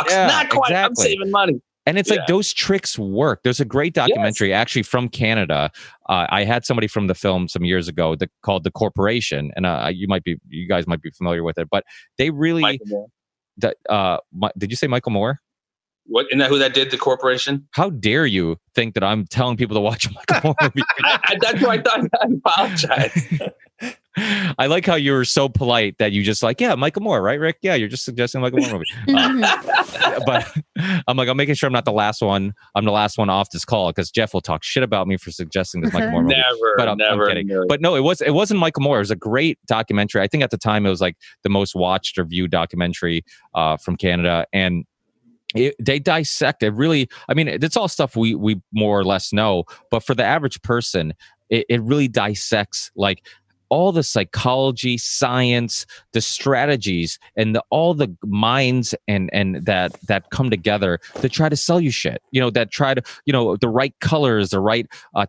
Yeah, Not quite. exactly. I'm saving money. And it's like those tricks work. There's a great documentary actually from Canada. I had somebody from the film some years ago called The Corporation, and you guys might be familiar with it. But they really, did you say Michael Moore? What? Isn't that who that did? The Corporation? How dare you think that I'm telling people to watch a Michael Moore movie? That's what I thought. I apologize. I like how you were so polite that you just like, yeah, Michael Moore, right, Rick? Yeah, you're just suggesting Michael Moore movie. But I'm like, I'm making sure I'm not the last one. I'm the last one off this call because Jeff will talk shit about me for suggesting this Michael Moore movie. I'm kidding. But no, it wasn't Michael Moore. It was a great documentary. I think at the time it was like the most watched or viewed documentary from Canada, and they dissect it really. I mean, it's all stuff we more or less know, but for the average person, it really dissects like all the psychology, science, the strategies, and all the minds and that come together to try to sell you shit. That try to the right colors, the right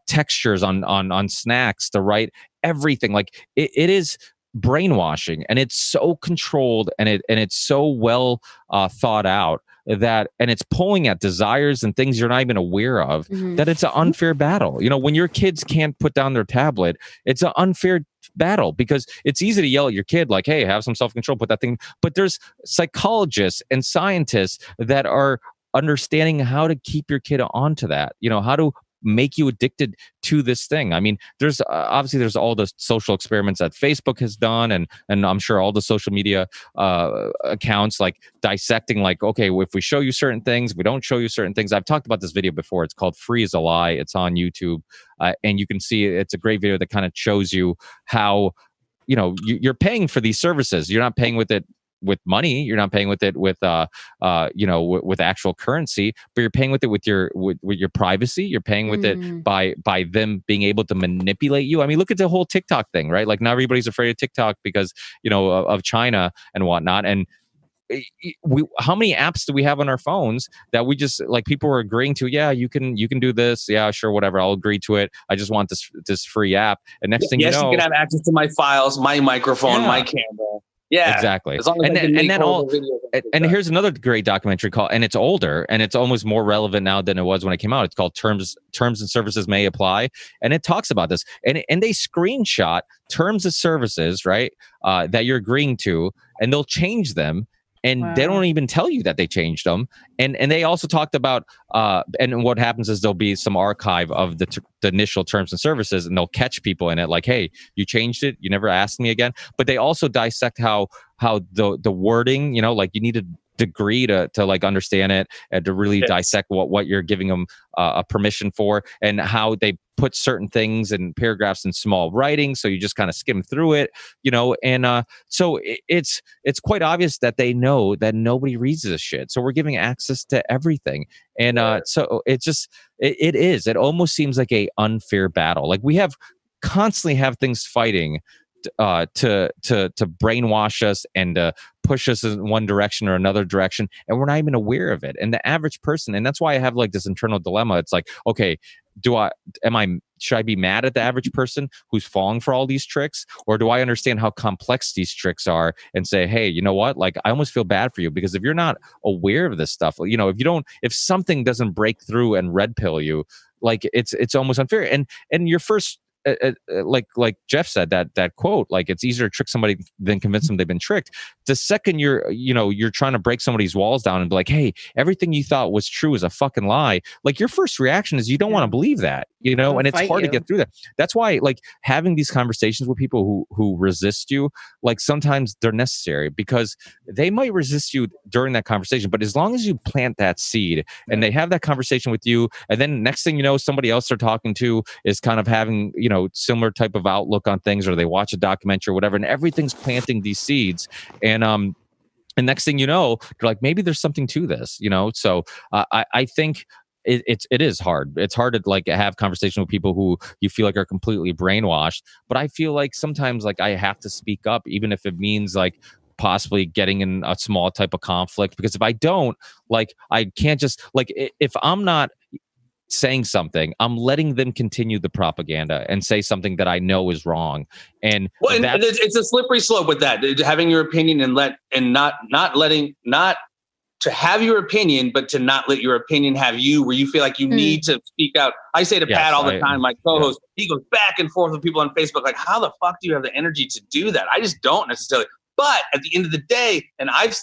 textures on snacks, the right everything. Like it is brainwashing, and it's so controlled, and it's so well thought out and it's pulling at desires and things you're not even aware of, that it's an unfair battle. When your kids can't put down their tablet, it's an unfair battle because it's easy to yell at your kid like, hey, have some self-control, put that thing. But there's psychologists and scientists that are understanding how to keep your kid onto that, how to make you addicted to this thing. I mean, there's obviously there's all the social experiments that Facebook has done, and I'm sure all the social media accounts like dissecting, like, okay, if we show you certain things, we don't show you certain things. I've talked about this video before. It's called Free is a Lie. It's on YouTube, and you can see it's a great video that kind of shows you how you're paying for these services. You're not paying with with money. You're not paying with it with with actual currency, but you're paying with it with your privacy. You're paying with it by them being able to manipulate you. I mean, look at the whole TikTok thing, right? Like now everybody's afraid of TikTok because of China and whatnot. And how many apps do we have on our phones that we just like people are agreeing to? Yeah, you can do this. Yeah, sure, whatever. I'll agree to it. I just want this free app. And next thing you know, you can have access to my files, my microphone, my camera. Yeah, exactly. As long as and here's another great documentary called, and it's older and it's almost more relevant now than it was when it came out. It's called Terms and Services May Apply, and it talks about this. And they screenshot terms of services, right, that you're agreeing to, and they'll change them. And they don't even tell you that they changed them. And they also talked about, and what happens is there'll be some archive of the initial terms and services, and they'll catch people in it like, hey, you changed it. You never asked me again. But they also dissect how the wording, like you need a degree to like understand it and to really dissect what you're giving them a permission for, and how they put certain things in paragraphs in small writing, so you just kind of skim through it, and so it's quite obvious that they know that nobody reads this shit, so we're giving access to everything. And so it's just it almost seems like a unfair battle. Like we constantly have things fighting to brainwash us and to push us in one direction or another direction, and we're not even aware of it. And the average person, and that's why I have like this internal dilemma. It's like, okay, should I be mad at the average person who's falling for all these tricks, or do I understand how complex these tricks are and say, hey, you know what? Like, I almost feel bad for you, because if you're not aware of this stuff, if something doesn't break through and red pill you, like it's almost unfair. And your first, like Jeff said, that quote, like it's easier to trick somebody than convince them they've been tricked. The second you're trying to break somebody's walls down and be like, hey, everything you thought was true is a fucking lie, like your first reaction is you don't want to believe that, and it's hard to get through that. That's why like having these conversations with people who resist you, like sometimes they're necessary, because they might resist you during that conversation, but as long as you plant that seed and they have that conversation with you, and then next thing you know, somebody else they're talking to is kind of having similar type of outlook on things, or they watch a documentary or whatever, and everything's planting these seeds, and next thing you know, you're like, maybe there's something to this, so I think it is hard. It's hard to like have conversation with people who you feel like are completely brainwashed, but I feel like sometimes like I have to speak up, even if it means like possibly getting in a small type of conflict, because if I don't, like, I can't just like, if I'm not saying something, I'm letting them continue the propaganda and say something that I know is wrong. And it's a slippery slope with that, having your opinion and not to have your opinion, but to not let your opinion have you, where you feel like you need to speak out. I say to Pat all the time, my co-host, he goes back and forth with people on Facebook, like, how the fuck do you have the energy to do that? I just don't necessarily. But at the end of the day, and I've,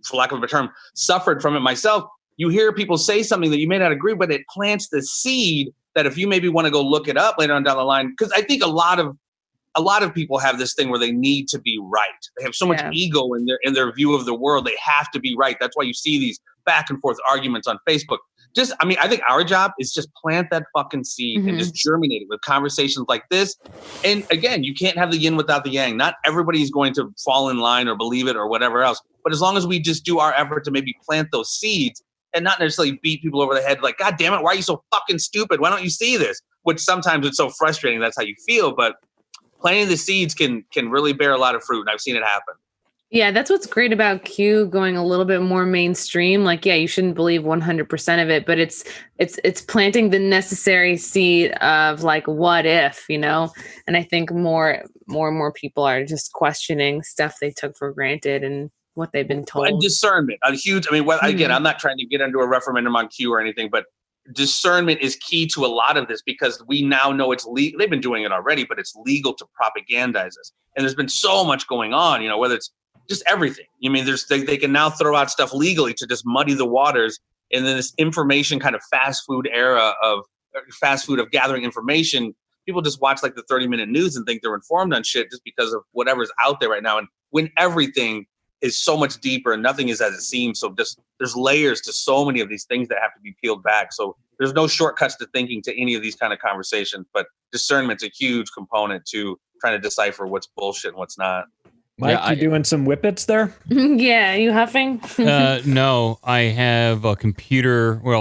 for lack of a better term, suffered from it myself. You hear people say something that you may not agree, but it plants the seed that if you maybe want to go look it up later on down the line, because I think a lot of people have this thing where they need to be right. They have so much ego in their view of the world. They have to be right. That's why you see these back and forth arguments on Facebook. I think our job is just plant that fucking seed and just germinate it with conversations like this. And again, you can't have the yin without the yang. Not everybody's going to fall in line or believe it or whatever else. But as long as we just do our effort to maybe plant those seeds and not necessarily beat people over the head like, God damn it, why are you so fucking stupid? Why don't you see this? Which sometimes it's so frustrating. That's how you feel. But planting the seeds can really bear a lot of fruit. And I've seen it happen. Yeah, that's what's great about Q going a little bit more mainstream. Like, yeah, you shouldn't believe 100% of it, but it's planting the necessary seed of like, what if, And I think more and more people are just questioning stuff they took for granted and what they've been told. And discernment, again, I'm not trying to get into a referendum on Q or anything, but discernment is key to a lot of this because we now know it's legal. They've been doing it already, but it's legal to propagandize this. And there's been so much going on, whether it's just everything. They can now throw out stuff legally to just muddy the waters. And then this information kind of fast food of gathering information, people just watch like the 30-minute news and think they're informed on shit just because of whatever's out there right now. And when everything is so much deeper and nothing is as it seems. So there's layers to so many of these things that have to be peeled back. So there's no shortcuts to thinking to any of these kind of conversations, but discernment's a huge component to trying to decipher what's bullshit and what's not. Mike, you doing some whippets there? Yeah, you huffing? No, I have a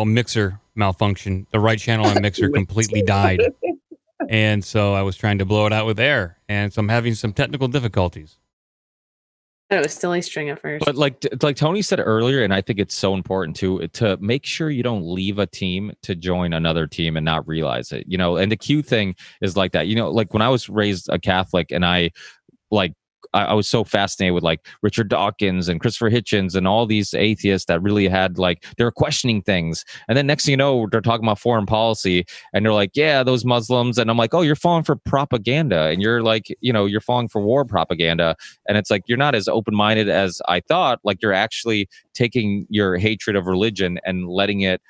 mixer malfunction. The right channel on mixer completely died. And so I was trying to blow it out with air. And so I'm having some technical difficulties. It was silly string at first. But like Tony said earlier, and I think it's so important to make sure you don't leave a team to join another team and not realize it. And the Q thing is like that. Like when I was raised a Catholic and I was so fascinated with like Richard Dawkins and Christopher Hitchens and all these atheists that really had they were questioning things. And then next thing you know, they're talking about foreign policy and they're like, yeah, those Muslims. And I'm like, oh, you're falling for propaganda. And you're like, you're falling for war propaganda. And it's like, you're not as open-minded as I thought. Like you're actually taking your hatred of religion and letting it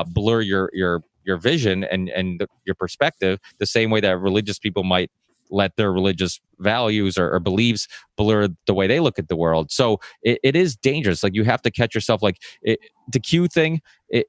blur your vision and your perspective the same way that religious people might let their religious values or beliefs blur the way they look at the world. So it is dangerous. Like you have to catch yourself. Like the Q thing,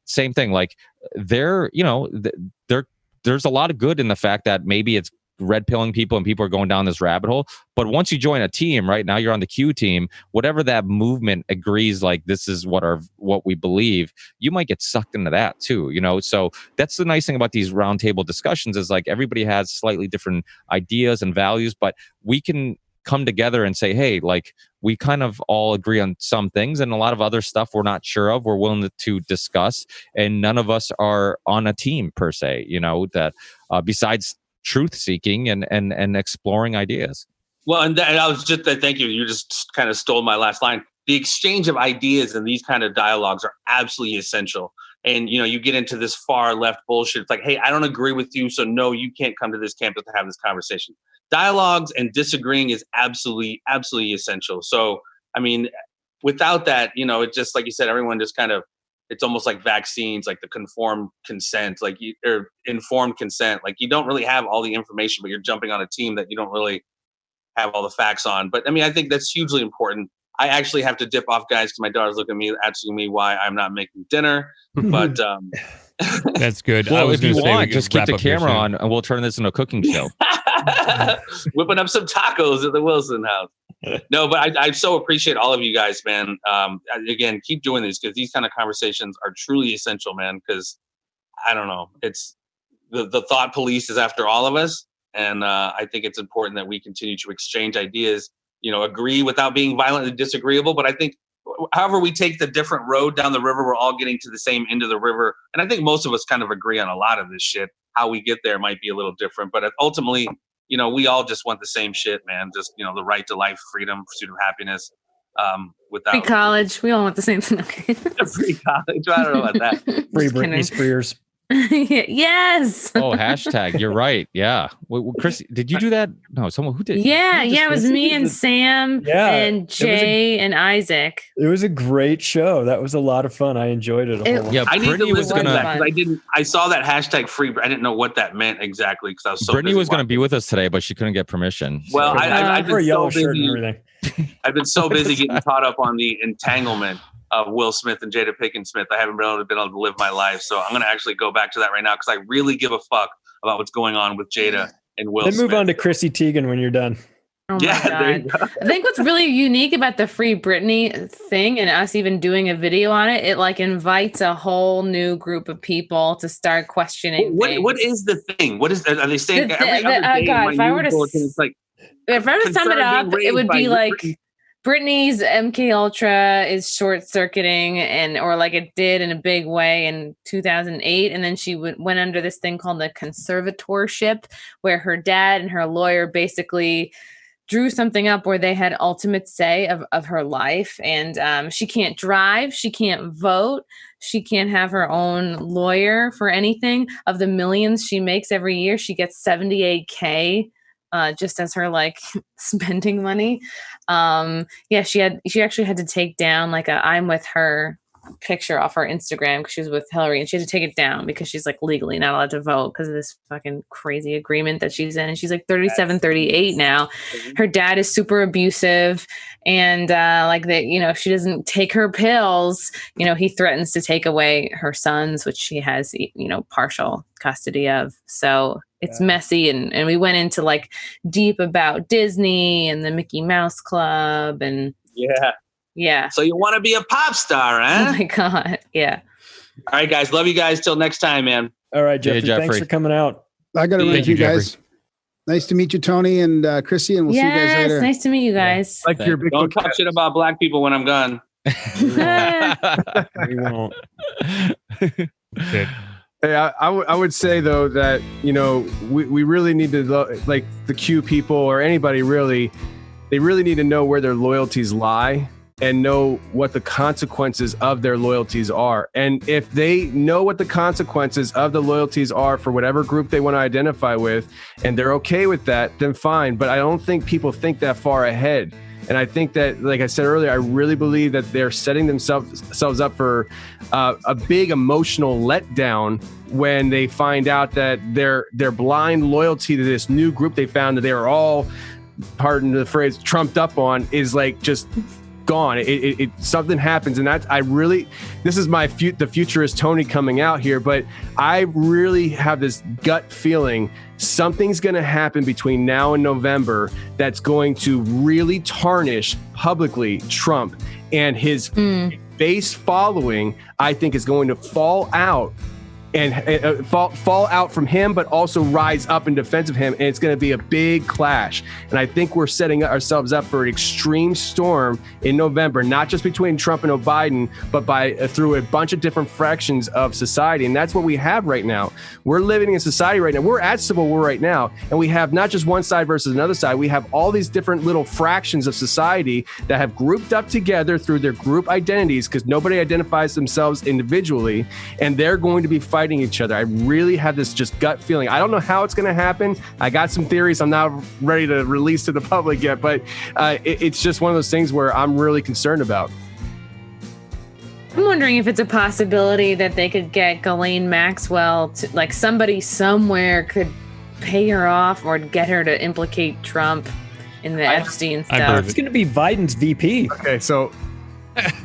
same thing. Like there's a lot of good in the fact that maybe it's red pilling people and people are going down this rabbit hole. But once you join a team, right now you're on the Q team, whatever that movement agrees, like this is what we believe, you might get sucked into that too, So that's the nice thing about these roundtable discussions is like everybody has slightly different ideas and values, but we can come together and say, hey, like we kind of all agree on some things and a lot of other stuff we're not sure of, we're willing to discuss, and none of us are on a team per se, that besides truth seeking and exploring ideas. Well, and I was just thank you. You just kind of stole my last line. The exchange of ideas and these kind of dialogues are absolutely essential. And you get into this far left bullshit. It's like, hey, I don't agree with you, so no, you can't come to this campus to have this conversation. Dialogues and disagreeing is absolutely essential. So, without that, it's just like you said, everyone just kind of. It's almost like vaccines, like the conformed consent, or informed consent. Like you don't really have all the information, but you're jumping on a team that you don't really have all the facts on. But I think that's hugely important. I actually have to dip off, guys, because my daughter's looking at me, asking me why I'm not making dinner. But that's good. Well, if you want, just keep the camera on, and we'll turn this into a cooking show. Whipping up some tacos at the Wilson house. No, but I so appreciate all of you guys, man. Again, keep doing these because these kind of conversations are truly essential, man. Because I don't know, it's the thought police is after all of us, and I think it's important that we continue to exchange ideas. Agree without being violently disagreeable. But I think however we take the different road down the river, we're all getting to the same end of the river. And I think most of us kind of agree on a lot of this shit. How we get there might be a little different, but ultimately, we all just want the same shit, man. Just, the right to life, freedom, pursuit of happiness. Without free college. We all want the same thing. Free college. I don't know about that. Free Britney Spears. Yes. Oh, hashtag. You're right. Yeah. Well, Chrissie, did you do that? No, someone who did. Yeah. It was me and Sam and Jay and Isaac. It was a great show. That was a lot of fun. I enjoyed it. Yeah, I need to Brittany was listen to gonna. that because I saw that hashtag free. I didn't know what that meant exactly because I was so. Brittany busy was going to watching. be with us today, but she couldn't get permission. Well, I've been so busy. I've been so busy getting caught up on the entanglement of Will Smith and Jada Pinkett Smith. I haven't been able to live my life. So I'm going to actually go back to that right now because I really give a fuck about what's going on with Jada and Will Then Smith. move on to Chrissy Teigen when you're done. Oh my God. I think what's really unique about the Free Britney thing and us even doing a video on it, it like invites a whole new group of people to start questioning. What is the thing? What is, are they saying every other day? God, if I were to to sum it up, it would be like Britney's MK Ultra is short circuiting or like it did in a big way in 2008. And then she went under this thing called the conservatorship, where her dad and her lawyer basically drew something up where they had ultimate say of her life. And she can't drive. She can't vote. She can't have her own lawyer for anything. Of the millions she makes every year, she gets $78K. Just as her like spending money. She actually had to take down like a I'm with her picture off her Instagram because she was with Hillary, and she had to take it down because she's like legally not allowed to vote because of this fucking crazy agreement that she's in. And she's like 37, 38 now. Her dad is super abusive, and she doesn't take her pills. He threatens to take away her sons, which she has partial custody of. So it's messy, and we went into like deep about Disney and the Mickey Mouse Club and yeah. So you want to be a pop star, huh? Oh my God. Yeah. All right, guys. Love you guys. Till next time, man. All right, Jeffrey. Thanks for coming out. I got to run to you guys. Jeffrey. Nice to meet you, Tony and Chrissie, and we'll see you guys later. Nice to meet you guys. Like your big Don't talk shit about black people when I'm gone. We won't. Hey, I would say though that we really need to like the Q people or anybody really, they really need to know where their loyalties lie and know what the consequences of their loyalties are. And if they know what the consequences of the loyalties are for whatever group they want to identify with, and they're okay with that, then fine. But I don't think people think that far ahead. And I think that, like I said earlier, I really believe that they're setting themselves up for a big emotional letdown when they find out that their blind loyalty to this new group they found that they are all, pardon the phrase, trumped up on is like just gone. It something happens, and this is the futurist Tony coming out here, but I really have this gut feeling something's going to happen between now and November that's going to really tarnish publicly Trump, and his base following, I think, is going to fall out and fall out from him, but also rise up in defense of him. And it's going to be a big clash. And I think we're setting ourselves up for an extreme storm in November, not just between Trump and Biden, but through a bunch of different fractions of society. And that's what we have right now. We're living in society right now. We're at civil war right now. And we have not just one side versus another side. We have all these different little fractions of society that have grouped up together through their group identities, because nobody identifies themselves individually. And they're going to be fighting each other. I really have this just gut feeling. I don't know how it's going to happen. I got some theories I'm not ready to release to the public yet, but it's just one of those things where I'm really concerned about. I'm wondering if it's a possibility that they could get Ghislaine Maxwell to, like, somebody somewhere could pay her off or get her to implicate Trump in the Epstein stuff. It's going to be Biden's VP. Okay, so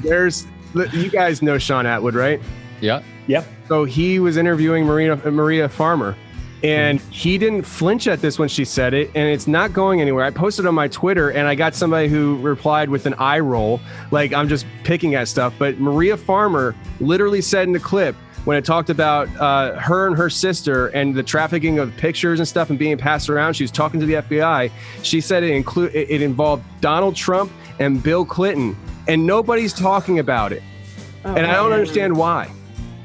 you guys know Sean Atwood, right? Yeah. Yep. So he was interviewing Maria Farmer, and he didn't flinch at this when she said it, and it's not going anywhere. I posted on my Twitter, and I got somebody who replied with an eye roll, like I'm just picking at stuff. But Maria Farmer literally said in the clip, when it talked about her and her sister and the trafficking of pictures and stuff and being passed around. She was talking to the FBI. She said it involved Donald Trump and Bill Clinton, and nobody's talking about it. And I don't understand why.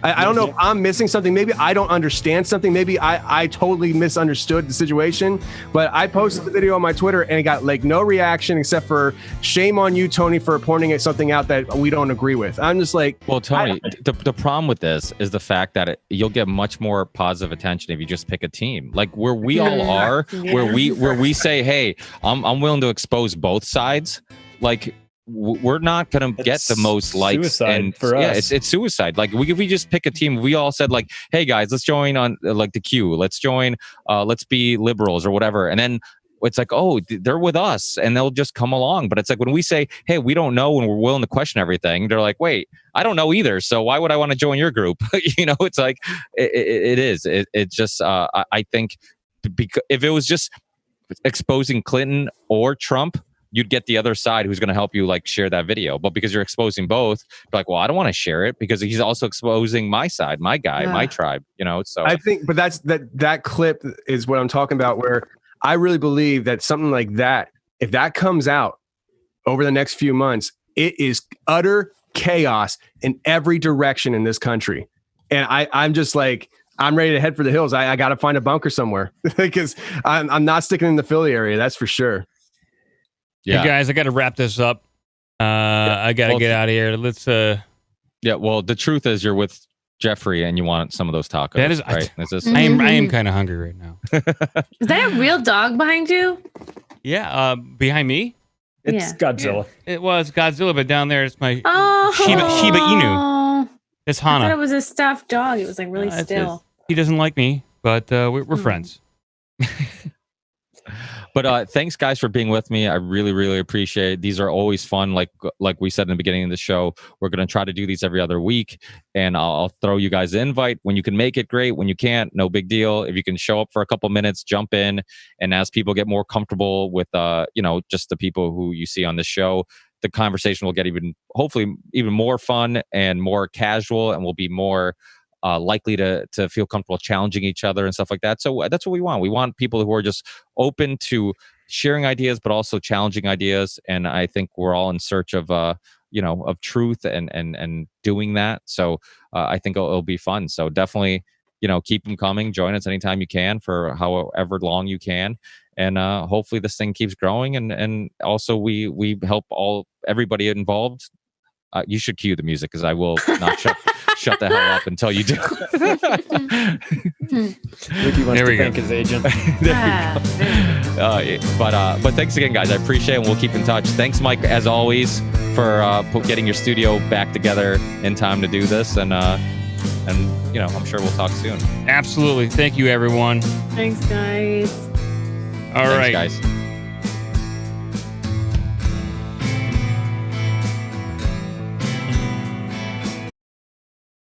I don't know if I'm missing something. Maybe I don't understand something. Maybe I totally misunderstood the situation. But I posted the video on my Twitter and it got like no reaction except for shame on you, Tony, for pointing at something out that we don't agree with. I'm just like, well, Tony, the problem with this is the fact that you'll get much more positive attention if you just pick a team, like where we all are, where we say, hey, I'm willing to expose both sides. Like, we're not going to get the most likes, and for us. it's suicide. Like if we just pick a team, we all said like, hey guys, let's join on like the Q, let's join, let's be liberals or whatever. And then it's like, oh, they're with us and they'll just come along. But it's like when we say, hey, we don't know and we're willing to question everything, they're like, wait, I don't know either. So why would I want to join your group? It's like, it's just, I think because if it was just exposing Clinton or Trump, you'd get the other side who's going to help you like share that video. But because you're exposing both, you're like, well, I don't want to share it because he's also exposing my side, my guy, my tribe, So I think, but that clip is what I'm talking about, where I really believe that something like that, if that comes out over the next few months, it is utter chaos in every direction in this country. And I'm just like, I'm ready to head for the hills. I got to find a bunker somewhere because I'm not sticking in the Philly area. That's for sure. Yeah, hey guys, I got to wrap this up. I got to get out of here. Let's. Yeah, well, the truth is, you're with Jeffrey, and you want some of those tacos. That is right. I am kind of hungry right now. Is that a real dog behind you? Yeah, behind me. It's Godzilla. Yeah, it was Godzilla, but down there it's my Shiba Inu. It's Hana. I thought it was a stuffed dog. It was like really still. He doesn't like me, but we're friends. But thanks, guys, for being with me. I really, really appreciate it. These are always fun. Like we said in the beginning of the show, we're going to try to do these every other week. And I'll throw you guys an invite. When you can make it, great. When you can't, no big deal. If you can show up for a couple minutes, jump in. And as people get more comfortable with, just the people who you see on the show, the conversation will get hopefully even more fun and more casual, and we'll be more likely to feel comfortable challenging each other and stuff like that. So that's what we want. We want people who are just open to sharing ideas, but also challenging ideas. And I think we're all in search of, of truth and doing that. So I think it'll be fun. So definitely, keep them coming. Join us anytime you can for however long you can. And hopefully this thing keeps growing. And also we help everybody involved. You should cue the music because I will not shut the hell up until you do. Ricky wants to thank his agent. There you go. But thanks again, guys. I appreciate it, and we'll keep in touch. Thanks, Mike, as always, for getting your studio back together in time to do this. And I'm sure we'll talk soon. Absolutely. Thank you, everyone. Thanks, guys. All right, guys.